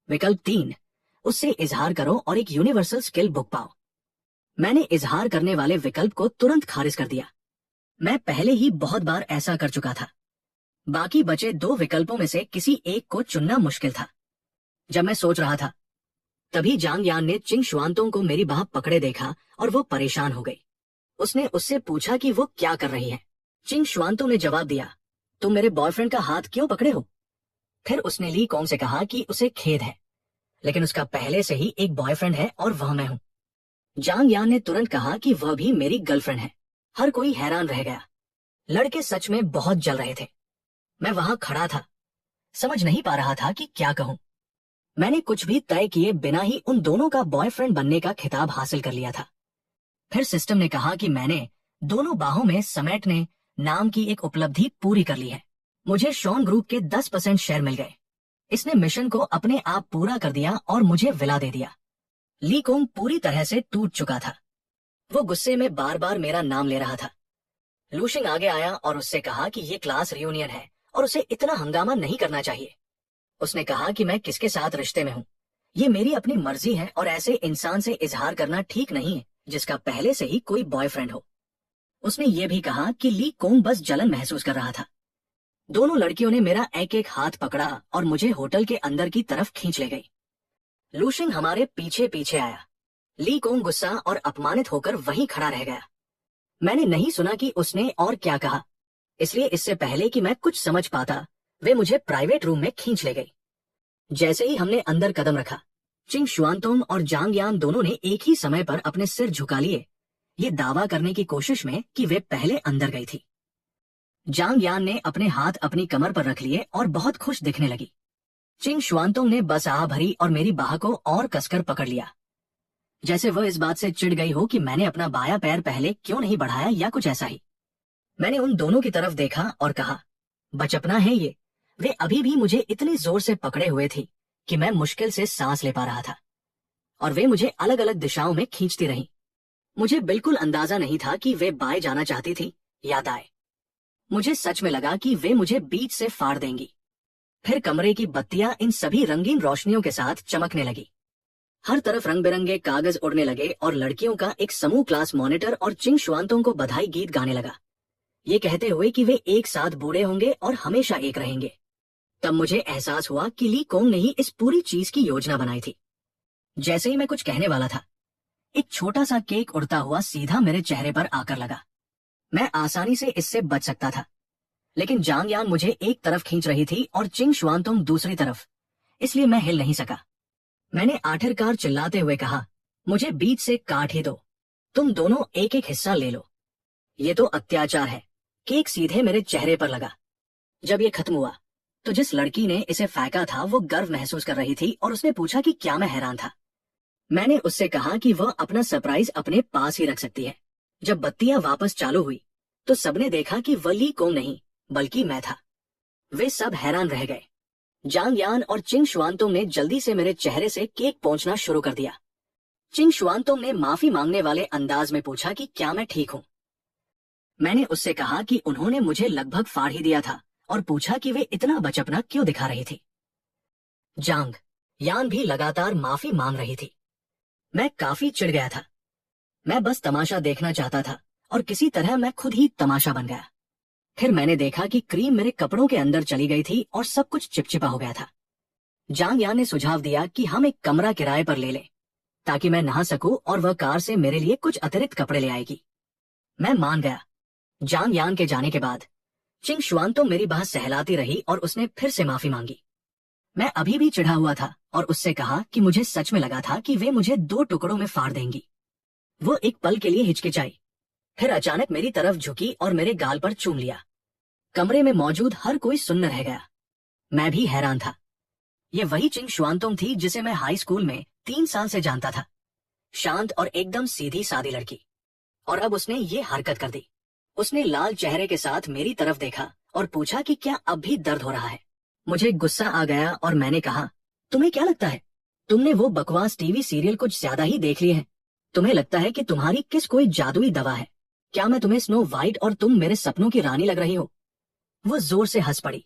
A: विकल्प 3, उससे इजहार करो और एक यूनिवर्सल स्किल बुक पाओ। मैंने इजहार करने वाले विकल्प को तुरंत खारिज कर दिया। मैं पहले ही बहुत बार ऐसा कर चुका था। बाकी बचे 2 विकल्पों में से किसी एक को चुनना मुश्किल था। जब मैं सोच रहा था तभी जांग यान ने चिंग शुआनतुंग को मेरी बाह पकड़े देखा और वो परेशान हो गई। उसने उससे पूछा कि वो क्या कर रही है। चिंग शुआनतुंग ने जवाब दिया, तुम मेरे बॉयफ्रेंड का हाथ क्यों पकड़े हो? फिर उसने ली कॉन्ग से कहा कि उसे खेद है, लेकिन उसका पहले से ही एक बॉयफ्रेंड है और वह मैं हूं। जांग यान ने तुरंत कहा कि वह भी मेरी गर्लफ्रेंड है। हर कोई हैरान रह गया। लड़के सच में बहुत जल रहे थे। मैं वहां खड़ा था, समझ नहीं पा रहा था कि क्या कहूं। मैंने कुछ भी तय किए बिना ही उन दोनों का बॉयफ्रेंड बनने का खिताब हासिल कर लिया था। फिर सिस्टम ने कहा कि मैंने दोनों बाहों में समेटने नाम की एक उपलब्धि पूरी कर ली है। मुझे शॉन ग्रुप के 10% शेयर मिल गए। इसने मिशन को अपने आप पूरा कर दिया और मुझे विला दे दिया। ली कॉन्ग पूरी तरह से टूट चुका था। वो गुस्से में बार बार मेरा नाम ले रहा था। लूशिंग आगे आया और उससे कहा कि ये क्लास रियूनियन है और उसे इतना हंगामा नहीं करना चाहिए। उसने कहा कि मैं किसके साथ रिश्ते में हूँ, ये मेरी अपनी मर्जी है और ऐसे इंसान से इजहार करना ठीक नहीं है जिसका पहले से ही कोई बॉयफ्रेंड हो। उसने ये भी कहा कि ली कॉन्ग बस जलन महसूस कर रहा था। दोनों लड़कियों ने मेरा एक एक हाथ पकड़ा और मुझे होटल के अंदर की तरफ खींच ले गई। लूशिंग हमारे पीछे पीछे आया। ली कॉन्ग गुस्सा और अपमानित होकर वहीं खड़ा रह गया। मैंने नहीं सुना कि उसने और क्या कहा, इसलिए इससे पहले कि मैं कुछ समझ पाता वे मुझे प्राइवेट रूम में खींच ले गई। जैसे ही हमने अंदर कदम रखा, चिंग शुआनतुंग और जांग यान दोनों ने एक ही समय पर अपने सिर झुका लिए, ये दावा करने की कोशिश में कि वे पहले अंदर गई थी। जांग यान ने अपने हाथ अपनी कमर पर रख लिए और बहुत खुश दिखने लगी। चिंग शुआनतोंग ने बस आह भरी और मेरी बाह को और कसकर पकड़ लिया, जैसे वह इस बात से चिढ़ गई हो कि मैंने अपना बायां पैर पहले क्यों नहीं बढ़ाया या कुछ ऐसा ही। मैंने उन दोनों की तरफ देखा और कहा, बचपना है ये। वे अभी भी मुझे इतनी जोर से पकड़े हुए थी कि मैं मुश्किल से सांस ले पा रहा था, और वे मुझे अलग अलग दिशाओं में खींचती रहीं। मुझे बिल्कुल अंदाजा नहीं था कि वे बाएं जाना चाहती थी या दाएं। मुझे सच में लगा कि वे मुझे बीच से फाड़ देंगी। फिर कमरे की बत्तियां इन सभी रंगीन रोशनियों के साथ चमकने लगी। हर तरफ रंग बिरंगे कागज उड़ने लगे और लड़कियों का एक समूह क्लास मॉनिटर और चिंग शुआनतोंग को बधाई गीत गाने लगा, ये कहते हुए कि वे एक साथ बूढ़े होंगे और हमेशा एक रहेंगे। तब मुझे एहसास हुआ कि ली कोंग ने ही इस पूरी चीज की योजना बनाई थी। जैसे ही मैं कुछ कहने वाला था, एक छोटा सा केक उड़ता हुआ सीधा मेरे चेहरे पर आकर लगा। मैं आसानी से इससे बच सकता था, लेकिन जांग यान मुझे एक तरफ खींच रही थी और चिंग शुआनतोंग दूसरी तरफ, इसलिए मैं हिल नहीं सका। मैंने आखिरकार चिल्लाते हुए कहा, मुझे बीच से काट ही दो, तुम दोनों एक एक हिस्सा ले लो। ये तो अत्याचार है। केक सीधे मेरे चेहरे पर लगा। जब ये खत्म हुआ तो जिस लड़की ने इसे फेंका था वो गर्व महसूस कर रही थी और उसने पूछा कि क्या मैं हैरान था। मैंने उससे कहा कि वह अपना सरप्राइज अपने पास ही रख सकती है। जब बत्तियां वापस चालू हुई तो सबने देखा कि वह ली कोंग नहीं बल्कि मैं था। वे सब हैरान रह गए। जांग यान और चिंग शुआनतोंग ने जल्दी से मेरे चेहरे से केक पोंछना शुरू कर दिया। चिंग शुआनतोंग ने माफी मांगने वाले अंदाज में पूछा कि क्या मैं ठीक हूँ। मैंने उससे कहा कि उन्होंने मुझे लगभग फाड़ ही दिया था और पूछा कि वे इतना बचपना क्यों दिखा रही थी। जांग यान भी लगातार माफी मांग रही थी। मैं काफी चिढ़ गया था। मैं बस तमाशा देखना चाहता था और किसी तरह मैं खुद ही तमाशा बन गया। फिर मैंने देखा कि क्रीम मेरे कपड़ों के अंदर चली गई थी और सब कुछ चिपचिपा हो गया था। जांग यान ने सुझाव दिया कि हम एक कमरा किराए पर ले लें ताकि मैं नहा सकूं और वह कार से मेरे लिए कुछ अतिरिक्त कपड़े ले आएगी। मैं मान गया। जांग यान के जाने के बाद चिंग शुआनतोंग मेरी बात सहलाती रही और उसने फिर से माफी मांगी। मैं अभी भी चिढ़ा हुआ था और उससे कहा कि मुझे सच में लगा था कि वे मुझे 2 टुकड़ों में फाड़ देंगी। वो एक पल के लिए हिचकिचाई, फिर अचानक मेरी तरफ झुकी और मेरे गाल पर चूम लिया। कमरे में मौजूद हर कोई सुन्न रह गया। मैं भी हैरान था। ये वही चिंग शुआनतोंग थी जिसे मैं हाई स्कूल में 3 साल से जानता था। शांत और एकदम सीधी सादी लड़की, और अब उसने ये हरकत कर दी। उसने लाल चेहरे के साथ मेरी तरफ देखा और पूछा कि क्या अब भी दर्द हो रहा है। मुझे गुस्सा आ गया और मैंने कहा, तुम्हें क्या लगता है, तुमने वो बकवास टीवी सीरियल कुछ ज्यादा ही देख लिए हैं। तुम्हें लगता है कि तुम्हारी किस कोई जादुई दवा है। क्या मैं तुम्हें स्नो वाइट और तुम मेरे सपनों की रानी लग रही हो। वो जोर से हंस पड़ी।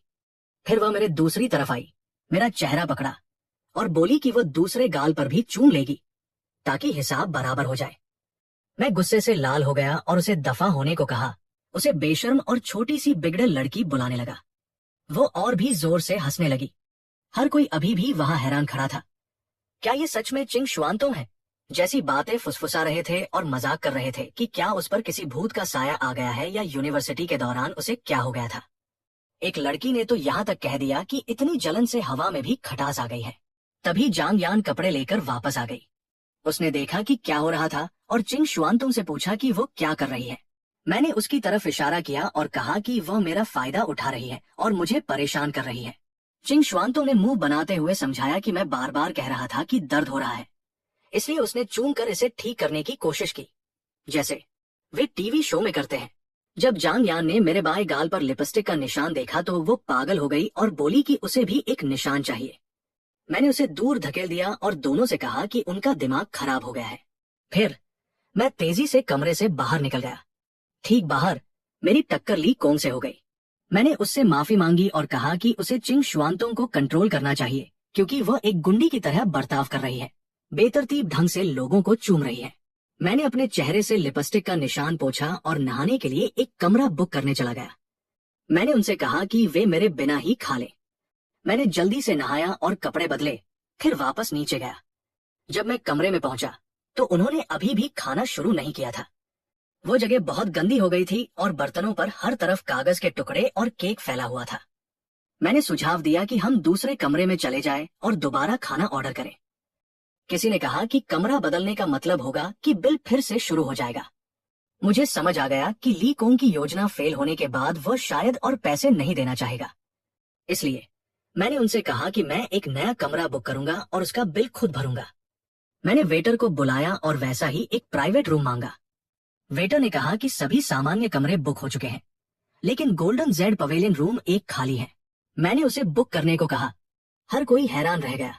A: फिर वह मेरे दूसरी तरफ आई, मेरा चेहरा पकड़ा और बोली कि वह दूसरे गाल पर भी चूम लेगी ताकि हिसाब बराबर हो जाए। मैं गुस्से से लाल हो गया और उसे दफा होने को कहा। उसे बेशर्म और छोटी सी बिगड़ल लड़की बुलाने लगा। वो और भी जोर से हंसने लगी। हर कोई अभी भी वहां हैरान खड़ा था। क्या ये सच में चिंग शुआनतोंग है? जैसी बातें फुसफुसा रहे थे और मजाक कर रहे थे कि क्या उस पर किसी भूत का साया आ गया है या यूनिवर्सिटी के दौरान उसे क्या हो गया था। एक लड़की ने तो यहाँ तक कह दिया कि इतनी जलन से हवा में भी खटास आ गई है। तभी जांग यान कपड़े लेकर वापस आ गई। उसने देखा कि क्या हो रहा था और चिंग शुआनतोंग से पूछा कि वो क्या कर रही है। मैंने उसकी तरफ इशारा किया और कहा कि वह मेरा फायदा उठा रही है और मुझे परेशान कर रही है। चिंग शुआनतोंग ने मुंह बनाते हुए समझाया कि मैं बार बार कह रहा था कि दर्द हो रहा है, इसलिए उसने चूम कर इसे ठीक करने की कोशिश की, जैसे वे टीवी शो में करते हैं। जब जांग यान ने मेरे बाएं गाल पर लिपस्टिक का निशान देखा तो वो पागल हो गई और बोली कि उसे भी एक निशान चाहिए। मैंने उसे दूर धकेल दिया और दोनों से कहा कि उनका दिमाग खराब हो गया है। फिर मैं तेजी से कमरे से बाहर निकल गया। ठीक बाहर मेरी टक्कर ली कोंग से हो गई। मैंने उससे माफी मांगी और कहा कि उसे चिंग शुआनतोंग को कंट्रोल करना चाहिए क्योंकि वह एक गुंडी की तरह बर्ताव कर रही है, बेतरतीब ढंग से लोगों को चूम रही है। मैंने अपने चेहरे से लिपस्टिक का निशान पोंछा और नहाने के लिए एक कमरा बुक करने चला गया। मैंने उनसे कहा कि वे मेरे बिना ही खा लें। मैंने जल्दी से नहाया और कपड़े बदले, फिर वापस नीचे गया। जब मैं कमरे में पहुंचा तो उन्होंने अभी भी खाना शुरू नहीं किया था। वो जगह बहुत गंदी हो गई थी और बर्तनों पर हर तरफ कागज के टुकड़े और केक फैला हुआ था। मैंने सुझाव दिया कि हम दूसरे कमरे में चले जाएं और दोबारा खाना ऑर्डर करें। किसी ने कहा कि कमरा बदलने का मतलब होगा कि बिल फिर से शुरू हो जाएगा। मुझे समझ आ गया कि ली कोंग की योजना फेल होने के बाद वह शायद और पैसे नहीं देना चाहेगा। इसलिए मैंने उनसे कहा कि मैं एक नया कमरा बुक करूंगा और उसका बिल खुद भरूंगा। मैंने वेटर को बुलाया और वैसा ही एक प्राइवेट रूम मांगा। वेटर ने कहा कि सभी सामान्य कमरे बुक हो चुके हैं, लेकिन गोल्डन जेड पवेलियन रूम एक खाली है। मैंने उसे बुक करने को कहा। हर कोई हैरान रह गया।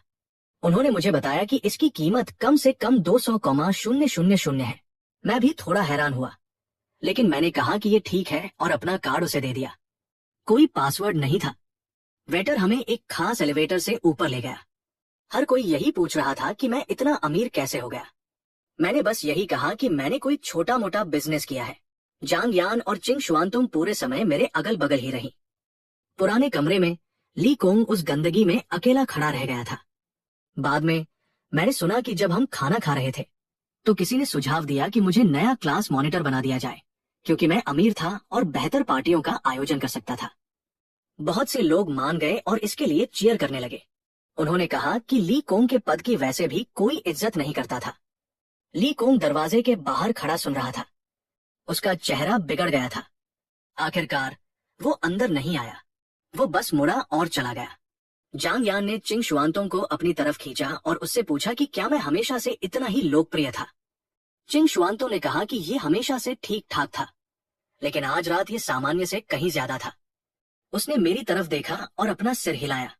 A: उन्होंने मुझे बताया कि इसकी कीमत कम से कम 200,000 है। मैं भी थोड़ा हैरान हुआ, लेकिन मैंने कहा कि ये ठीक है और अपना कार्ड उसे दे दिया। कोई पासवर्ड नहीं था। वेटर हमें एक खास एलिवेटर से ऊपर ले गया। हर कोई यही पूछ रहा था कि मैं इतना अमीर कैसे हो गया। मैंने बस यही कहा कि मैंने कोई छोटा मोटा बिजनेस किया है। जांग यान और चिंग शुआनतुंग पूरे समय मेरे अगल बगल ही रही। पुराने कमरे में ली कोंग उस गंदगी में अकेला खड़ा रह गया था। बाद में मैंने सुना कि जब हम खाना खा रहे थे तो किसी ने सुझाव दिया कि मुझे नया क्लास मॉनिटर बना दिया जाए, क्योंकि मैं अमीर था और बेहतर पार्टियों का आयोजन कर सकता था। बहुत से लोग मान गए और इसके लिए चीयर करने लगे। उन्होंने कहा कि ली कोंग के पद की वैसे भी कोई इज्जत नहीं करता था। ली कोंग दरवाजे के बाहर खड़ा सुन रहा था। उसका चेहरा बिगड़ गया था। आखिरकार वो अंदर नहीं आया, वो बस मुड़ा और चला गया। जांग यान ने चिंग शुआनतुंग को अपनी तरफ खींचा और उससे पूछा कि क्या मैं हमेशा से इतना ही लोकप्रिय था। चिंग शुआनतुंग ने कहा कि ये हमेशा से ठीक ठाक था, लेकिन आज रात ये सामान्य से कहीं ज्यादा था। उसने मेरी तरफ देखा और अपना सिर हिलाया।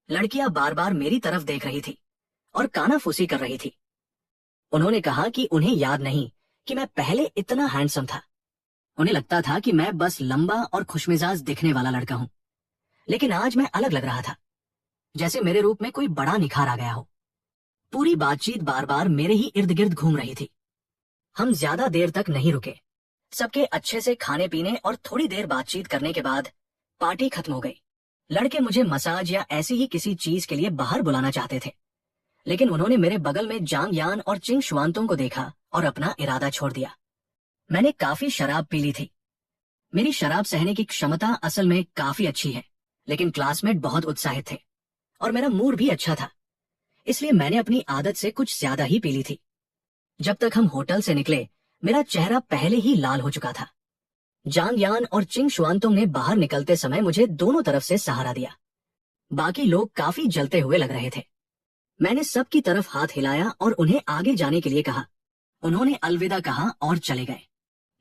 A: लड़कियां बार बार मेरी तरफ देख रही थी और कानाफूसी कर रही थी। उन्होंने कहा कि उन्हें याद नहीं कि मैं पहले इतना हैंडसम था। उन्हें लगता था कि मैं बस लंबा और खुशमिजाज दिखने वाला लड़का हूं, लेकिन आज मैं अलग लग रहा था, जैसे मेरे रूप में कोई बड़ा निखार आ गया हो। पूरी बातचीत बार बार मेरे ही इर्द गिर्द घूम रही थी। हम ज्यादा देर तक नहीं रुके। सबके अच्छे से खाने पीने और थोड़ी देर बातचीत करने के बाद पार्टी खत्म हो गई। लड़के मुझे मसाज या ऐसी ही किसी चीज के लिए बाहर बुलाना चाहते थे, लेकिन उन्होंने मेरे बगल में जांग यान और चिंग शुआनतुंग को देखा और अपना इरादा छोड़ दिया। मैंने काफी शराब पी ली थी। मेरी शराब सहने की क्षमता असल में काफी अच्छी है, लेकिन क्लासमेट बहुत उत्साहित थे और मेरा मूड भी अच्छा था, इसलिए मैंने अपनी आदत से कुछ ज्यादा ही पी ली थी। जब तक हम होटल से निकले मेरा चेहरा पहले ही लाल हो चुका था। जांग यान और चिंग शुआनतुंग ने बाहर निकलते समय मुझे दोनों तरफ से सहारा दिया। बाकी लोग काफी जलते हुए लग रहे थे। मैंने सबकी तरफ हाथ हिलाया और उन्हें आगे जाने के लिए कहा। उन्होंने अलविदा कहा और चले गए।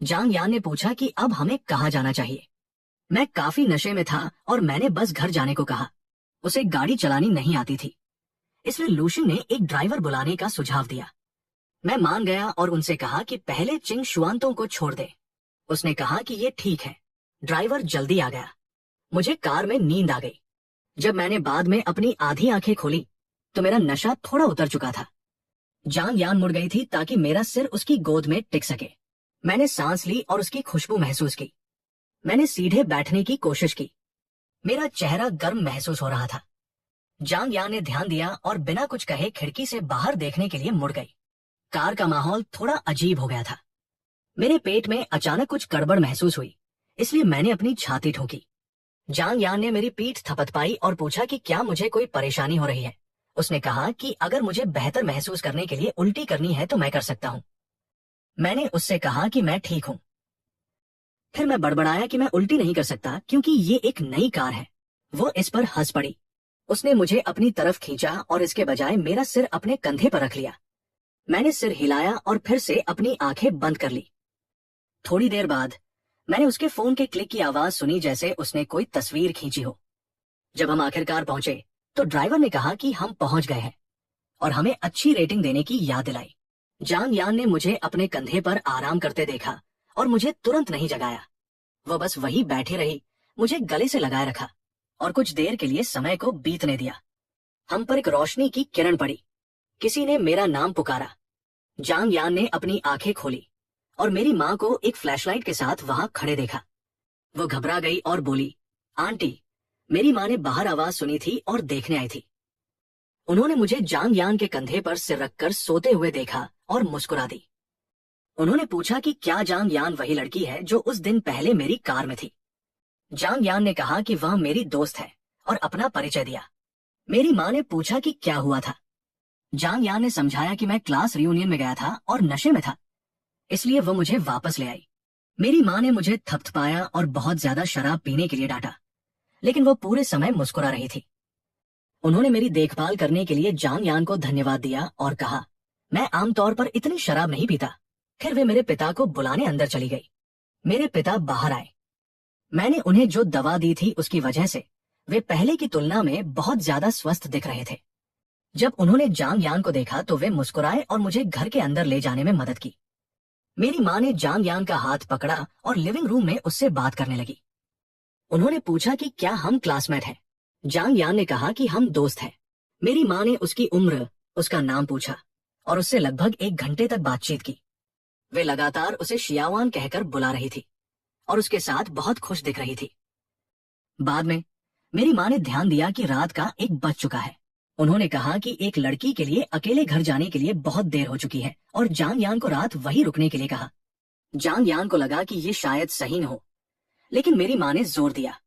A: जांग यान ने पूछा कि अब हमें कहाँ जाना चाहिए। मैं काफी नशे में था और मैंने बस घर जाने को कहा। उसे गाड़ी चलानी नहीं आती थी, इसलिए लूशिन ने एक ड्राइवर बुलाने का सुझाव दिया। मैं मान गया और उनसे कहा कि पहले चिंग शुआनतुंग को छोड़ दे। उसने कहा कि ये ठीक है। ड्राइवर जल्दी आ गया। मुझे कार में नींद आ गई। जब मैंने बाद में अपनी आधी आंखें खोली तो मेरा नशा थोड़ा उतर चुका था। जांग यान मुड़ गई थी ताकि मेरा सिर उसकी गोद में टिक सके। मैंने सांस ली और उसकी खुशबू महसूस की। मैंने सीधे बैठने की कोशिश की। मेरा चेहरा गर्म महसूस हो रहा था। जांग यान ने ध्यान दिया और बिना कुछ कहे खिड़की से बाहर देखने के लिए मुड़ गई। कार का माहौल थोड़ा अजीब हो गया था। मेरे पेट में अचानक कुछ गड़बड़ महसूस हुई, इसलिए मैंने अपनी छाती ठोकी। जांग यान ने मेरी पीठ थपथपाई और पूछा कि क्या मुझे कोई परेशानी हो रही है। उसने कहा कि अगर मुझे बेहतर महसूस करने के लिए उल्टी करनी है तो मैं कर सकता हूँ। मैंने उससे कहा कि मैं ठीक हूँ। फिर मैं बड़बड़ाया कि मैं उल्टी नहीं कर सकता क्योंकि ये एक नई कार है। वो इस पर हंस पड़ी। उसने मुझे अपनी तरफ खींचा और इसके बजाय मेरा सिर अपने कंधे पर रख लिया। मैंने सिर हिलाया और फिर से अपनी आंखें बंद कर ली। थोड़ी देर बाद मैंने उसके फोन के क्लिक की आवाज सुनी, जैसे उसने कोई तस्वीर खींची हो। जब हम आखिरकार पहुंचे तो ड्राइवर ने कहा कि हम पहुंच गए हैं और हमें अच्छी रेटिंग देने की याद दिलाई। जांग यान ने मुझे अपने कंधे पर आराम करते देखा और मुझे तुरंत नहीं जगाया। वो बस वही बैठी रही, मुझे गले से लगाए रखा और कुछ देर के लिए समय को बीतने दिया। हम पर एक रोशनी की किरण पड़ी। किसी ने मेरा नाम पुकारा। जांग यान ने अपनी आंखें खोली और मेरी माँ को एक फ्लैशलाइट के साथ वहां खड़े देखा। वो घबरा गई और बोली, आंटी। मेरी माँ ने बाहर आवाज सुनी थी और देखने आई थी। उन्होंने मुझे जांग यान के कंधे पर सिर रखकर सोते हुए देखा और मुस्कुरा दी। उन्होंने पूछा कि क्या जांग यान वही लड़की है जो उस दिन पहले मेरी कार में थी। जांग यान ने कहा कि वह मेरी दोस्त है और अपना परिचय दिया। मेरी माँ ने पूछा कि क्या हुआ था। जांग यान ने समझाया कि मैं क्लास रियूनियन में गया था और नशे में था, इसलिए वो मुझे वापस ले आई। मेरी माँ ने मुझे थपथपाया और बहुत ज्यादा शराब पीने के लिए डांटा, लेकिन वो पूरे समय मुस्कुरा रही थी। उन्होंने मेरी देखभाल करने के लिए जांग यान को धन्यवाद दिया और कहा, मैं आमतौर पर इतनी शराब नहीं पीता। फिर वे मेरे पिता को बुलाने अंदर चली गई। मेरे पिता बाहर आए। मैंने उन्हें जो दवा दी थी उसकी वजह से वे पहले की तुलना में बहुत ज्यादा स्वस्थ दिख रहे थे। जब उन्होंने जांग यान को देखा तो वे मुस्कुराए और मुझे घर के अंदर ले जाने में मदद की। मेरी माँ ने जांग यान का हाथ पकड़ा और लिविंग रूम में उससे बात करने लगी। उन्होंने पूछा कि क्या हम क्लासमेट हैं। जांग यान ने कहा कि हम दोस्त हैं। मेरी माँ ने उसकी उम्र, उसका नाम पूछा और उससे लगभग 1 घंटे तक बातचीत की। वे लगातार उसे शियावान कहकर बुला रही थी और उसके साथ बहुत खुश दिख रही थी। बाद में मेरी माँ ने ध्यान दिया कि रात का 1 बज चुका है। उन्होंने कहा कि एक लड़की के लिए अकेले घर जाने के लिए बहुत देर हो चुकी है और जांग यान को रात वहीं रुकने के लिए कहा। जांग यान को लगा कि ये शायद सही न हो, लेकिन मेरी माँ ने जोर दिया।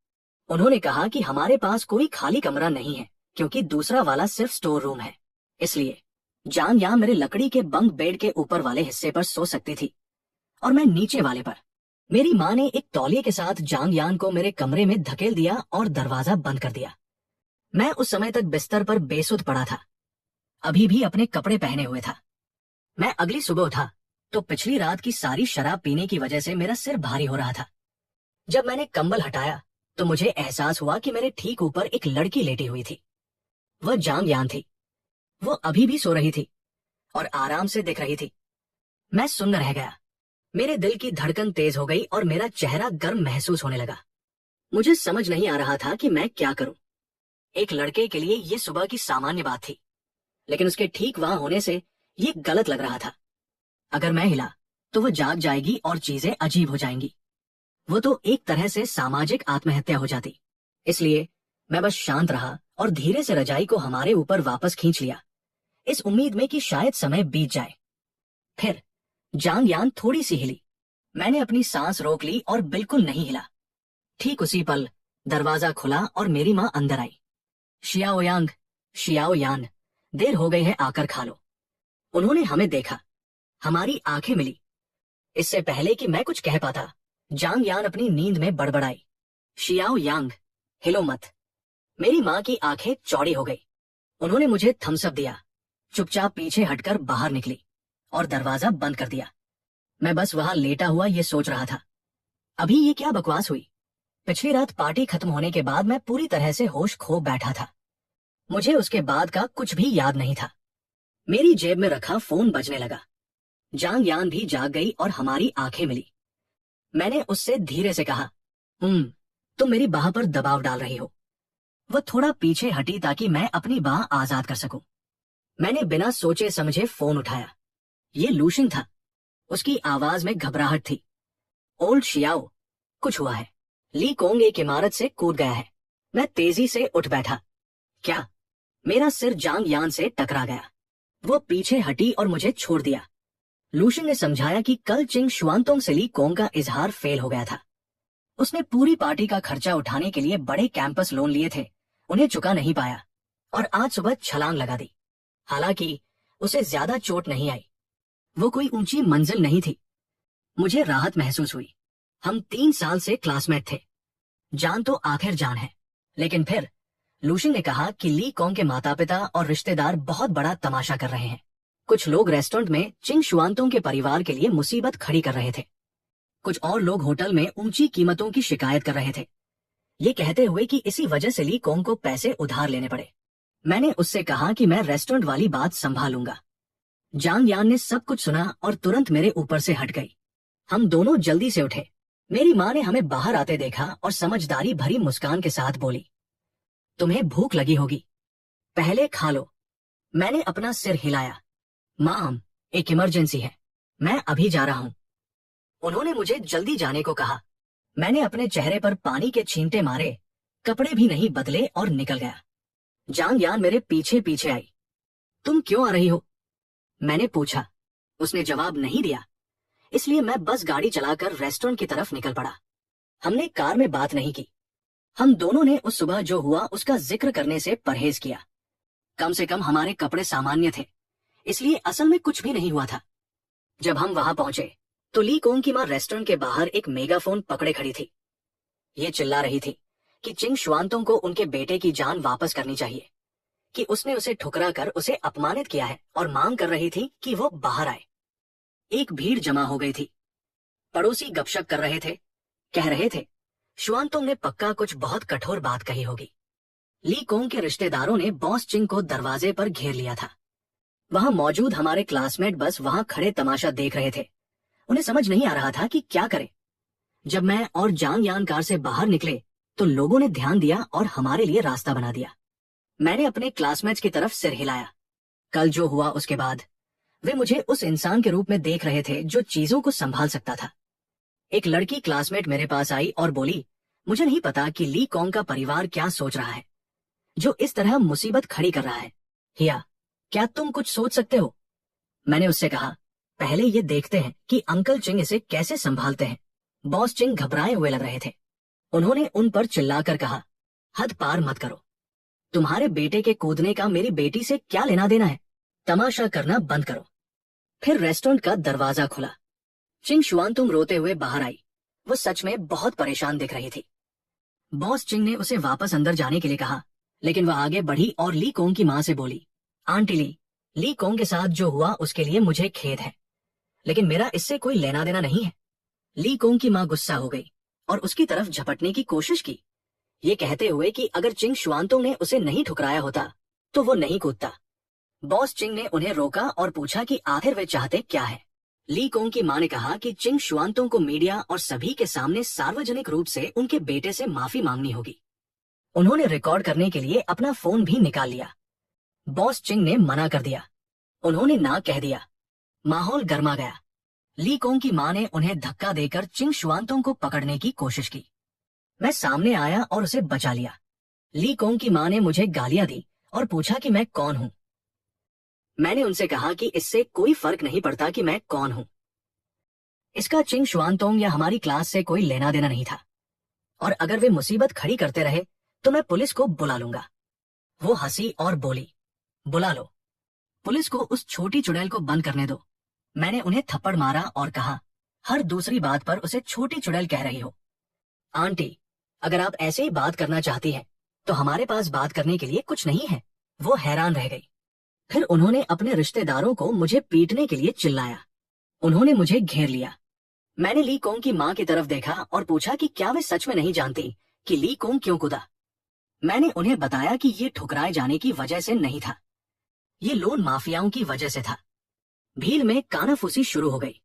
A: उन्होंने कहा कि हमारे पास कोई खाली कमरा नहीं है क्योंकि दूसरा वाला सिर्फ स्टोर रूम है, इसलिए जांग यान मेरे लकड़ी के बंक बेड के ऊपर वाले हिस्से पर सो सकती थी और मैं नीचे वाले पर। मेरी माँ ने एक तौलिए के साथ जांग यान को मेरे कमरे में धकेल दिया और दरवाजा बंद कर दिया। मैं उस समय तक बिस्तर पर बेसुध पड़ा था, अभी भी अपने कपड़े पहने हुए था। मैं अगली सुबह उठा तो पिछली रात की सारी शराब पीने की वजह से मेरा सिर भारी हो रहा था। जब मैंने कंबल हटाया तो मुझे एहसास हुआ कि मेरे ठीक ऊपर एक लड़की लेटी हुई थी। वह जांग यान थी। वो अभी भी सो रही थी और आराम से दिख रही थी। मैं सुन्न रह गया। मेरे दिल की धड़कन तेज हो गई और मेरा चेहरा गर्म महसूस होने लगा। मुझे समझ नहीं आ रहा था कि मैं क्या करूं। एक लड़के के लिए ये सुबह की सामान्य बात थी, लेकिन उसके ठीक वहां होने से ये गलत लग रहा था। अगर मैं हिला तो वह जाग जाएगी और चीजें अजीब हो जाएंगी। वो तो एक तरह से सामाजिक आत्महत्या हो जाती। इसलिए मैं बस शांत रहा और धीरे से रजाई को हमारे ऊपर वापस खींच लिया, इस उम्मीद में कि शायद समय बीत जाए। फिर जांग यान थोड़ी सी हिली। मैंने अपनी सांस रोक ली और बिल्कुल नहीं हिला। ठीक उसी पल दरवाजा खुला और मेरी माँ अंदर आई। शियाओ यांग, शियाओ यान, देर हो गई है, आकर खा लो। उन्होंने हमें देखा, हमारी आंखें मिली। इससे पहले कि मैं कुछ कह पाता, जांग यान अपनी नींद में बड़बड़ाई, शियाओ यांग, हिलो मत। मेरी माँ की आंखें चौड़ी हो गई। उन्होंने मुझे थम्स अप दिया, चुपचाप पीछे हटकर बाहर निकली और दरवाजा बंद कर दिया। मैं बस वहां लेटा हुआ ये सोच रहा था, अभी ये क्या बकवास हुई। पिछली रात पार्टी खत्म होने के बाद मैं पूरी तरह से होश खो बैठा था। मुझे उसके बाद का कुछ भी याद नहीं था। मेरी जेब में रखा फोन बजने लगा। जांग यान भी जाग गई और हमारी आंखें मिली। मैंने उससे धीरे से कहा, तुम मेरी बाह पर दबाव डाल रही हो। वह थोड़ा पीछे हटी ताकि मैं अपनी बाह आजाद कर सकूं। मैंने बिना सोचे समझे फोन उठाया। ये लूशिंग था। उसकी आवाज में घबराहट थी। ओल्ड शियाओ, कुछ हुआ है। ली कोंग एक इमारत से कूद गया है। मैं तेजी से उठ बैठा। क्या? मेरा सिर जांग यान से टकरा गया। वो पीछे हटी और मुझे छोड़ दिया। लूशिंग ने समझाया कि कल चिंग शुआनतोंग से ली कोंग का इजहार फेल हो गया था। उसने पूरी पार्टी का खर्चा उठाने के लिए बड़े कैंपस लोन लिए थे, उन्हें चुका नहीं पाया और आज सुबह छलांग लगा दी। हालांकि उसे ज्यादा चोट नहीं आई। वो कोई ऊंची मंजिल नहीं थी। मुझे राहत महसूस हुई। हम 3 साल से क्लासमेट थे। जान तो आखिर जान है। लेकिन फिर लूशिंग ने कहा कि ली कोंग के माता पिता और रिश्तेदार बहुत बड़ा तमाशा कर रहे हैं। कुछ लोग रेस्टोरेंट में चिंग शुआनतोंग के परिवार के लिए मुसीबत खड़ी कर रहे थे। कुछ और लोग होटल में ऊंची कीमतों की शिकायत कर रहे थे, ये कहते हुए कि इसी वजह से ली कोंग को पैसे उधार लेने पड़े। मैंने उससे कहा कि मैं रेस्टोरेंट वाली बात संभालूंगा। जांग यान ने सब कुछ सुना और तुरंत मेरे ऊपर से हट गई। हम दोनों जल्दी से उठे। मेरी माँ ने हमें बाहर आते देखा और समझदारी भरी मुस्कान के साथ बोली, तुम्हें भूख लगी होगी, पहले खा लो। मैंने अपना सिर हिलाया। माम, एक इमरजेंसी है, मैं अभी जा रहा हूँ। उन्होंने मुझे जल्दी जाने को कहा। मैंने अपने चेहरे पर पानी के छींटे मारे, कपड़े भी नहीं बदले और निकल गया। जांग यान मेरे पीछे पीछे आई। तुम क्यों आ रही हो? मैंने पूछा। उसने जवाब नहीं दिया, इसलिए मैं बस गाड़ी चलाकर रेस्टोरेंट की तरफ निकल पड़ा। हमने कार में बात नहीं की। हम दोनों ने उस सुबह जो हुआ उसका जिक्र करने से परहेज किया। कम से कम हमारे कपड़े सामान्य थे, इसलिए असल में कुछ भी नहीं हुआ था। जब हम वहां पहुंचे तो ली कोंग की माँ रेस्टोरेंट के बाहर एक मेगाफोन पकड़े खड़ी थी। ये चिल्ला रही थी कि चिंग शुआनतोंग को उनके बेटे की जान वापस करनी चाहिए, कि उसने उसे ठुकरा कर उसे अपमानित किया है, और मांग कर रही थी कि वो बाहर आए। एक भीड़ जमा हो गई थी। पड़ोसी गपशप कर रहे थे, कह रहे थे शुआनतोंग ने पक्का कुछ बहुत कठोर बात कही होगी। ली कोंग के रिश्तेदारों ने बॉस चिंग को दरवाजे पर घेर लिया था। वहां मौजूद हमारे क्लासमेट बस वहां खड़े तमाशा देख रहे थे। उन्हें समझ नहीं आ रहा था कि क्या करें। जब मैं और जांग यान कार से बाहर निकले तो लोगों ने ध्यान दिया और हमारे लिए रास्ता बना दिया। मैंने अपने क्लासमेट्स की तरफ सिर हिलाया। कल जो हुआ उसके बाद वे मुझे उस इंसान के रूप में देख रहे थे जो चीजों को संभाल सकता था। एक लड़की क्लासमेट मेरे पास आई और बोली, मुझे नहीं पता कि ली कोंग का परिवार क्या सोच रहा है, जो इस तरह मुसीबत खड़ी कर रहा है। हिया, क्या तुम कुछ सोच सकते हो? मैंने उससे कहा, पहले ये देखते हैं कि अंकल चिंग इसे कैसे संभालते हैं। बॉस चिंग घबराए हुए लग रहे थे। उन्होंने उन पर चिल्लाकर कहा, हद पार मत करो। तुम्हारे बेटे के कूदने का मेरी बेटी से क्या लेना देना है? तमाशा करना बंद करो। फिर रेस्टोरेंट का दरवाजा खुला। चिंग शुआनतुंग रोते हुए बाहर आई। वो सच में बहुत परेशान दिख रही थी। बॉस चिंग ने उसे वापस अंदर जाने के लिए कहा, लेकिन वह आगे बढ़ी और ली कोंग की मां से बोली, आंटी ली कोंग के साथ जो हुआ उसके लिए मुझे खेद है, लेकिन मेरा इससे कोई लेना देना नहीं है। ली कोंग की मां गुस्सा हो गई और उसकी तरफ झपटने की कोशिश की, ये कहते हुए कि अगर चिंग शुआनतुंग ने उसे नहीं ठुकराया होता तो वो नहीं कूदता। बॉस चिंग ने उन्हें रोका और पूछा कि आखिर वे चाहते क्या है। ली कोंग की मां ने कहा कि चिंग शुआनतुंग को मीडिया और सभी के सामने सार्वजनिक रूप से उनके बेटे से माफी मांगनी होगी। उन्होंने रिकॉर्ड करने के लिए अपना फोन भी निकाल लिया। बॉस चिंग ने मना कर दिया। उन्होंने ना कह दिया। माहौल गर्मा गया। ली कोंग की मां ने उन्हें धक्का देकर चिंग शुआनतुंग को पकड़ने की कोशिश की। मैं सामने आया और उसे बचा लिया। ली कोंग की मां ने मुझे गालियां दी और पूछा कि मैं कौन हूं। मैंने उनसे कहा कि इससे कोई फर्क नहीं पड़ता कि मैं कौन हूं। इसका चिंग शुआनतुंग या हमारी क्लास से कोई लेना देना नहीं था, और अगर वे मुसीबत खड़ी करते रहे तो मैं पुलिस को बुला लूंगा। वो हंसी और बोली, बुला लो। पुलिस को उस छोटी चुड़ैल को बंद करने दो। मैंने उन्हें थप्पड़ मारा और कहा, हर दूसरी बात पर उसे छोटी चुड़ैल कह रही हो। आंटी, अगर आप ऐसे ही बात करना चाहती हैं तो हमारे पास बात करने के लिए कुछ नहीं है। वो हैरान रह गई। फिर उन्होंने अपने रिश्तेदारों को मुझे पीटने के लिए चिल्लाया। उन्होंने मुझे घेर लिया। मैंने ली कोंग की मां की तरफ देखा और पूछा कि क्या वे सच में नहीं जानती कि ली कोंग क्यों कूदा। मैंने उन्हें बताया कि ये ठुकराए जाने की वजह से नहीं था, ये लोन माफियाओं की वजह से था। भीड़ में कानाफूसी शुरू हो गई।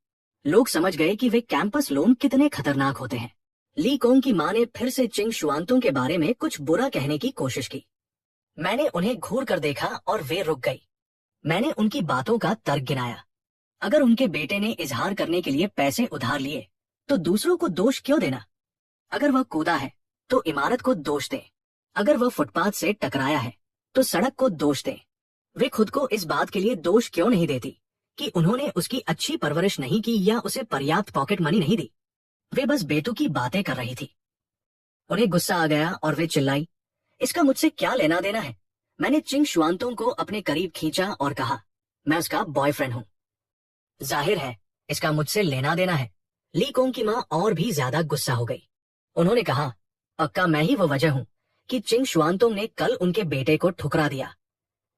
A: लोग समझ गए कि वे कैंपस लोन कितने खतरनाक होते हैं। ली कोंग की मां ने फिर से चिंग शुआनतुंग के बारे में कुछ बुरा कहने की कोशिश की। मैंने उन्हें घूर कर देखा और वे रुक गई। मैंने उनकी बातों का तर्क गिनाया। अगर उनके बेटे ने इजहार करने के लिए पैसे उधार लिए तो दूसरों को दोष क्यों देना? अगर वह कूदा है तो इमारत को दोष दे, अगर वह फुटपाथ से टकराया है तो सड़क को दोष दे। वे खुद को इस बात के लिए दोष क्यों नहीं देती कि उन्होंने उसकी अच्छी परवरिश नहीं की या उसे पर्याप्त पॉकेट मनी नहीं दी। वे बस बेतुकी बातें कर रही थी। उन्हें गुस्सा आ गया और वे चिल्लाई, इसका मुझसे क्या लेना देना है? मैंने चिंग शुआनतुंग को अपने करीब खींचा और कहा, मैं उसका बॉयफ्रेंड हूं। जाहिर है इसका मुझसे लेना देना है। ली कोंग की मां और भी ज्यादा गुस्सा हो गई। उन्होंने कहा, पक्का मैं ही वो वजह हूं कि चिंग शुआनतुंग ने कल उनके बेटे को ठुकरा दिया।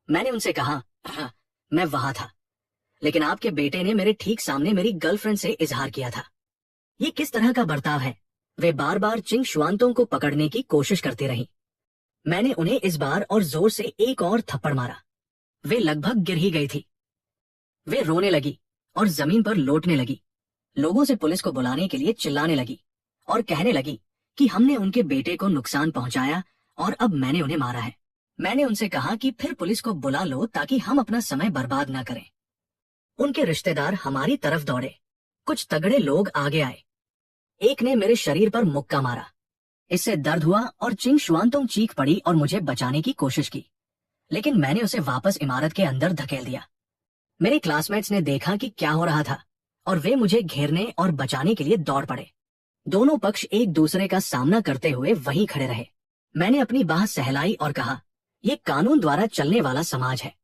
A: मैंने उनसे कहा, हाँ, मैं वहां था, लेकिन आपके बेटे ने मेरे ठीक सामने मेरी गर्लफ्रेंड से इजहार किया था। ये किस तरह का बर्ताव है? वे बार बार चिंग शुआनतुंग को पकड़ने की कोशिश करती रही। मैंने उन्हें इस बार और जोर से एक और थप्पड़ मारा। वे लगभग गिर ही गई थी। वे रोने लगी और जमीन पर लौटने लगी। लोगों से पुलिस को बुलाने के लिए चिल्लाने लगी और कहने लगी कि हमने उनके बेटे को नुकसान पहुंचाया और अब मैंने उन्हें मारा है। मैंने उनसे कहा कि फिर पुलिस को बुला लो ताकि हम अपना समय बर्बाद न करें। उनके रिश्तेदार हमारी तरफ दौड़े। कुछ तगड़े लोग आगे आए। एक ने मेरे शरीर पर मुक्का मारा। इससे दर्द हुआ और चिंग शुआनतुंग चीख पड़ी और मुझे बचाने की कोशिश की, लेकिन मैंने उसे वापस इमारत के अंदर धकेल दिया। मेरे क्लासमेट्स ने देखा कि क्या हो रहा था और वे मुझे घेरने और बचाने के लिए दौड़ पड़े। दोनों पक्ष एक दूसरे का सामना करते हुए वहीं खड़े रहे। मैंने अपनी बाह सहलाई और कहा, ये कानून द्वारा चलने वाला समाज है।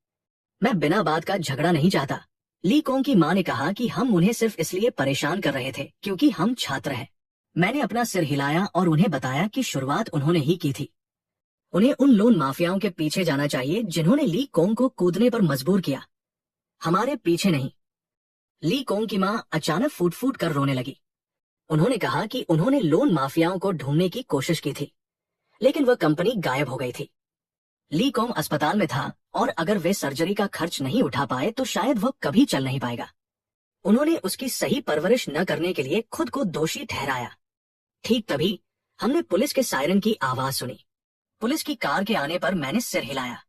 A: मैं बिना बात का झगड़ा नहीं चाहता, ली कोंग की मां ने कहा कि हम उन्हें सिर्फ इसलिए परेशान कर रहे थे क्योंकि हम छात्र हैं। मैंने अपना सिर हिलाया और उन्हें बताया कि शुरुआत उन्होंने ही की थी। उन्हें उन लोन माफियाओं के पीछे जाना चाहिए जिन्होंने ली कोंग को कूदने पर मजबूर किया, हमारे पीछे नहीं। ली कोंग की मां अचानक फूट फूट कर रोने लगी। उन्होंने कहा कि उन्होंने लोन माफियाओं को ढूंढने की कोशिश की थी, लेकिन वह कंपनी गायब हो गई थी। ली कोंग अस्पताल में था और अगर वे सर्जरी का खर्च नहीं उठा पाए तो शायद वह कभी चल नहीं पाएगा। उन्होंने उसकी सही परवरिश न करने के लिए खुद को दोषी ठहराया। ठीक तभी हमने पुलिस के सायरन की आवाज सुनी। पुलिस की कार के आने पर मैंने सिर हिलाया।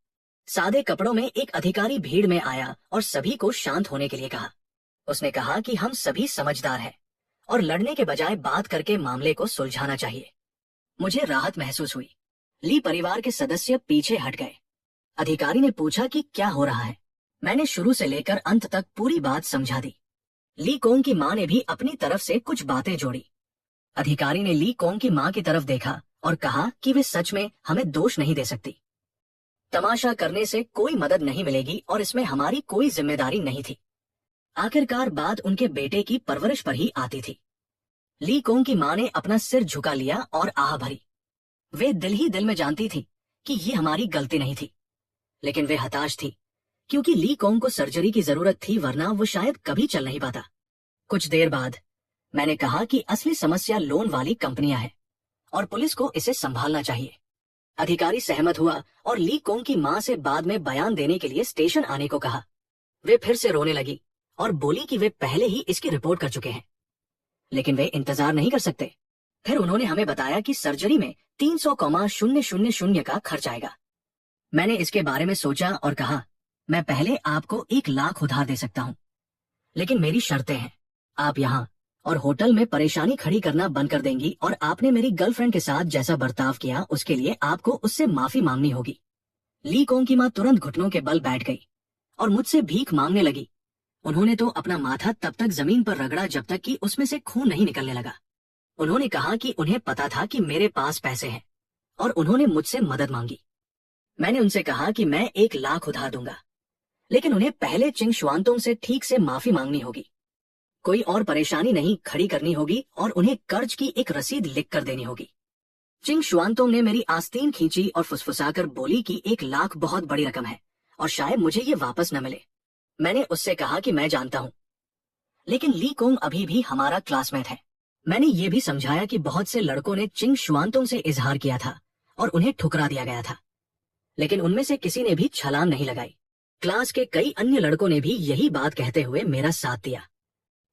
A: सादे कपड़ों में एक अधिकारी भीड़ में आया और सभी को शांत होने के लिए कहा। उसने कहा कि हम सभी समझदार हैं और लड़ने के बजाय बात करके मामले को सुलझाना चाहिए। मुझे राहत महसूस हुई। ली परिवार के सदस्य पीछे हट गए। अधिकारी ने पूछा कि क्या हो रहा है। मैंने शुरू से लेकर अंत तक पूरी बात समझा दी। ली कोंग की मां ने भी अपनी तरफ से कुछ बातें जोड़ी। अधिकारी ने ली कोंग की मां की तरफ देखा और कहा कि वे सच में हमें दोष नहीं दे सकती। तमाशा करने से कोई मदद नहीं मिलेगी और इसमें हमारी कोई जिम्मेदारी नहीं थी। आखिरकार बात उनके बेटे की परवरिश पर ही आती थी। ली कोंग की मां ने अपना सिर झुका लिया और आह भरी। वे दिल ही दिल में जानती थी कि ये हमारी गलती नहीं थी, लेकिन वे हताश थी क्योंकि ली कोंग को सर्जरी की जरूरत थी, वरना वो शायद कभी चल नहीं पाता। कुछ देर बाद मैंने कहा कि असली समस्या लोन वाली कंपनियां हैं और पुलिस को इसे संभालना चाहिए। अधिकारी सहमत हुआ और ली कोंग की मां से बाद में बयान देने के लिए स्टेशन आने को कहा। वे फिर से रोने लगी और बोली कि वे पहले ही इसकी रिपोर्ट कर चुके हैं, लेकिन वे इंतजार नहीं कर सकते। फिर उन्होंने हमें बताया कि सर्जरी में 300,000 का खर्च आएगा। मैंने इसके बारे में सोचा और कहा, मैं पहले आपको 1,00,000 उधार दे सकता हूँ, लेकिन मेरी शर्तें हैं। आप यहाँ और होटल में परेशानी खड़ी करना बंद कर देंगी और आपने मेरी गर्लफ्रेंड के साथ जैसा बर्ताव किया उसके लिए आपको उससे माफी मांगनी होगी। ली कोंग की मां तुरंत घुटनों के बल बैठ गई और मुझसे भीख मांगने लगी। उन्होंने तो अपना माथा तब तक जमीन पर रगड़ा जब तक कि उसमें से खून नहीं निकलने लगा। उन्होंने कहा कि उन्हें पता था कि मेरे पास पैसे हैं और उन्होंने मुझसे मदद मांगी। मैंने उनसे कहा कि मैं 1,00,000 उधार दूंगा, लेकिन उन्हें पहले चिंग शुआंतोंग से ठीक से माफी मांगनी होगी। कोई और परेशानी नहीं खड़ी करनी होगी और उन्हें कर्ज की एक रसीद लिख कर देनी होगी। चिंग शुआंतोंग ने मेरी आस्तीन खींची और फुसफुसाकर बोली कि 1,00,000 बहुत बड़ी रकम है और शायद मुझे ये वापस न मिले। मैंने उससे कहा कि मैं जानता हूँ, लेकिन ली कोंग अभी भी हमारा क्लासमेट है। मैंने ये भी समझाया कि बहुत से लड़कों ने चिंग शुआंतोंग से इजहार किया था और उन्हें ठुकरा दिया गया था, लेकिन उनमें से किसी ने भी छलांग नहीं लगाई। क्लास के कई अन्य लड़कों ने भी यही बात कहते हुए मेरा साथ दिया।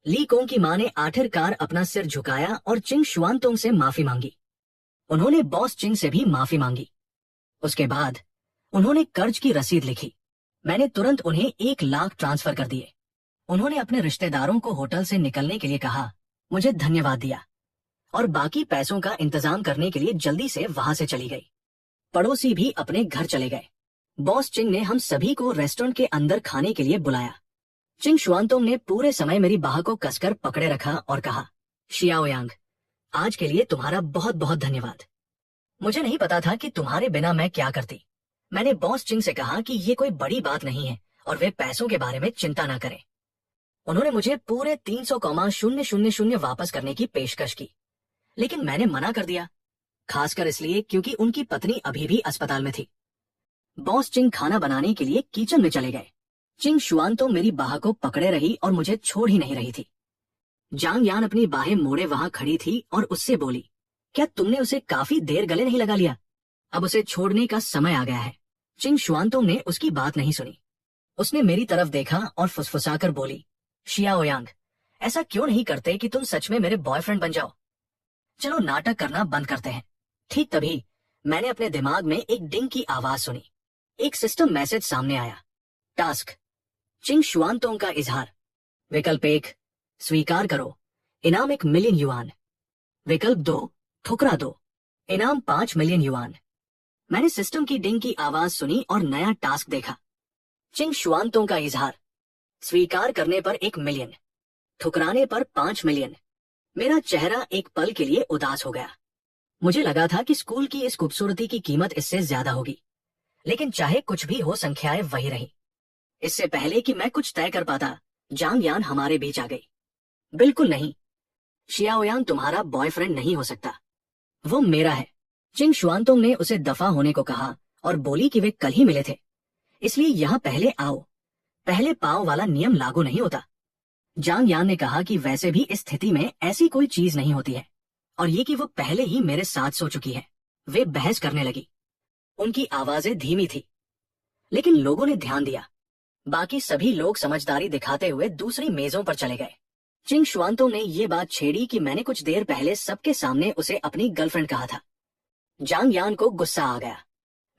A: ली कोंग की मां ने आखिरकार अपना सिर झुकाया और चिंग शुआंतोंग से माफी मांगी। उन्होंने बॉस चिंग से भी माफी मांगी। उसके बाद उन्होंने कर्ज की रसीद लिखी। मैंने तुरंत उन्हें 1,00,000 ट्रांसफर कर दिए। उन्होंने अपने रिश्तेदारों को होटल से निकलने के लिए कहा, मुझे धन्यवाद दिया और बाकी पैसों का इंतजाम करने के लिए जल्दी से वहां से चली गई। पड़ोसी भी अपने घर चले गए। बॉस चिंग ने हम सभी को रेस्टोरेंट के अंदर खाने के लिए बुलाया। चिंग शुआंतोंग ने पूरे समय मेरी बाह को कसकर पकड़े रखा और कहा, शियाओयांग, आज के लिए तुम्हारा बहुत बहुत धन्यवाद। मुझे नहीं पता था कि तुम्हारे बिना मैं क्या करती। मैंने बॉस चिंग से कहा कि ये कोई बड़ी बात नहीं है और वे पैसों के बारे में चिंता न करें। उन्होंने मुझे पूरे 300,000 वापस करने की पेशकश की, लेकिन मैंने मना कर दिया, खासकर इसलिए क्योंकि उनकी पत्नी अभी भी अस्पताल में थी। बॉस चिंग खाना बनाने के लिए किचन में चले गए। चिंग शुआंतोंग मेरी बाह को पकड़े रही और मुझे छोड़ ही नहीं रही थी। जांग यान अपनी बाहें मोड़े वहां खड़ी थी और उससे बोली, क्या तुमने उसे काफी देर गले नहीं लगा लिया? अब उसे छोड़ने का समय आ गया है। चिंग शुआंतोंग ने उसकी बात नहीं सुनी। उसने मेरी तरफ देखा और फुसफुसाकर बोली, शियाओयांग, ऐसा क्यों नहीं करते कि तुम सच में मेरे बॉयफ्रेंड बन जाओ? चलो नाटक करना बंद करते हैं। ठीक तभी मैंने अपने दिमाग में एक डिंग की आवाज सुनी। एक सिस्टम मैसेज सामने आया। टास्क, चिंग शुआंतोंग का इजहार। विकल्प 1, स्वीकार करो, इनाम 1,000,000 युआन। विकल्प 2, ठुकरा दो, इनाम 5,000,000 युआन। मैंने सिस्टम की डिंग की आवाज सुनी और नया टास्क देखा। चिंग शुआंतोंग का इजहार, स्वीकार करने पर 1,000,000, ठुकराने पर 5,000,000। मेरा चेहरा एक पल के लिए उदास हो गया। मुझे लगा था कि स्कूल की इस खूबसूरती की कीमत इससे ज्यादा होगी, लेकिन चाहे कुछ भी हो संख्याएं वही रही। इससे पहले कि मैं कुछ तय कर पाता, जांग यान हमारे बीच आ गई। बिल्कुल नहीं, शियाओयान तुम्हारा बॉयफ्रेंड नहीं हो सकता, वो मेरा है। चिंग शुआनतोंग ने उसे दफा होने को कहा और बोली कि वे कल ही मिले थे, इसलिए यहाँ पहले आओ पहले पाओ वाला नियम लागू नहीं होता। जांग यान ने कहा कि वैसे भी इस स्थिति में ऐसी कोई चीज नहीं होती है, और ये कि वो पहले ही मेरे साथ सो चुकी है। वे बहस करने लगी। उनकी आवाजें धीमी थी, लेकिन लोगों ने ध्यान दिया। बाकी सभी लोग समझदारी दिखाते हुए दूसरी मेजों पर चले गए। चिंग शुआनतोंग ने ये बात छेड़ी कि मैंने कुछ देर पहले सबके सामने उसे अपनी गर्लफ्रेंड कहा था। जांग यान को गुस्सा आ गया।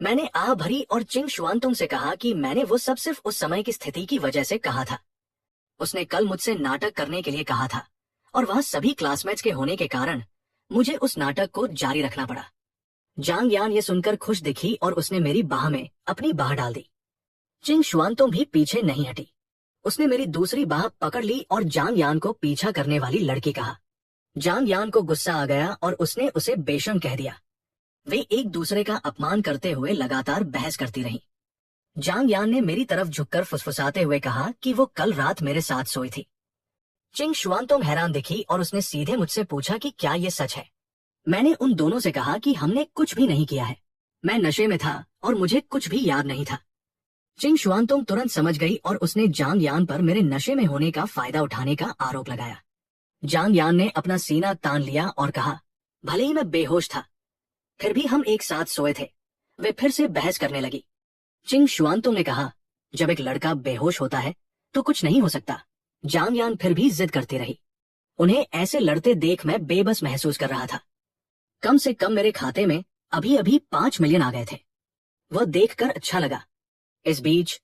A: मैंने आह भरी और चिंग शुआनतोंग से कहा कि मैंने वो सब सिर्फ उस समय की स्थिति की वजह से कहा था। उसने कल मुझसे नाटक करने के लिए कहा था, और वहां सभी क्लासमेट्स के होने के कारण मुझे उस नाटक को जारी रखना पड़ा। जांग यान ये सुनकर खुश दिखी और उसने मेरी बाह में अपनी बाह डाल दी। चिंग शुआनतोंग भी पीछे नहीं हटी। उसने मेरी दूसरी बाह पकड़ ली और जांग यान को पीछा करने वाली लड़की कहा। जांग यान को गुस्सा आ गया और उसने उसे बेशर्म कह दिया। वे एक दूसरे का अपमान करते हुए लगातार बहस करती रहीं। जांग यान ने मेरी तरफ झुककर फुसफुसाते हुए कहा कि वो कल रात मेरे साथ सोई थी। चिंग शुआनतोंग हैरान दिखी और उसने सीधे मुझसे पूछा कि क्या ये सच है। मैंने उन दोनों से कहा कि हमने कुछ भी नहीं किया है, मैं नशे में था और मुझे कुछ भी याद नहीं था। चिंग शुआनतोंग तुरंत समझ गई और उसने जांग यान पर मेरे नशे में होने का फायदा उठाने का आरोप लगाया। जांग यान ने अपना सीना तान लिया और कहा, भले ही मैं बेहोश था, फिर भी हम एक साथ सोए थे। वे फिर से बहस करने लगी। चिंग शुआनतोंग ने कहा, जब एक लड़का बेहोश होता है तो कुछ नहीं हो सकता। जांग यान फिर भी जिद करती रही। उन्हें ऐसे लड़ते देख मैं बेबस महसूस कर रहा था। कम से कम मेरे खाते में अभी अभी 5 मिलियन आ गए थे। वह देखकर अच्छा लगा। इस बीच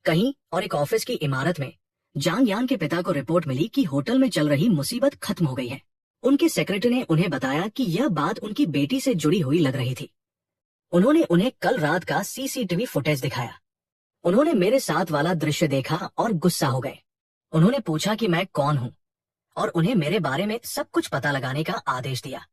A: कहीं और एक ऑफिस की इमारत में जांग यान के पिता को रिपोर्ट मिली कि होटल में चल रही मुसीबत खत्म हो गई है। उनके सेक्रेटरी ने उन्हें बताया कि यह बात उनकी बेटी से जुड़ी हुई लग रही थी। उन्होंने उन्हें कल रात का सीसीटीवी फुटेज दिखाया। उन्होंने मेरे साथ वाला दृश्य देखा और गुस्सा हो गए। उन्होंने पूछा कि मैं कौन हूं और उन्हें मेरे बारे में सब कुछ पता लगाने का आदेश दिया।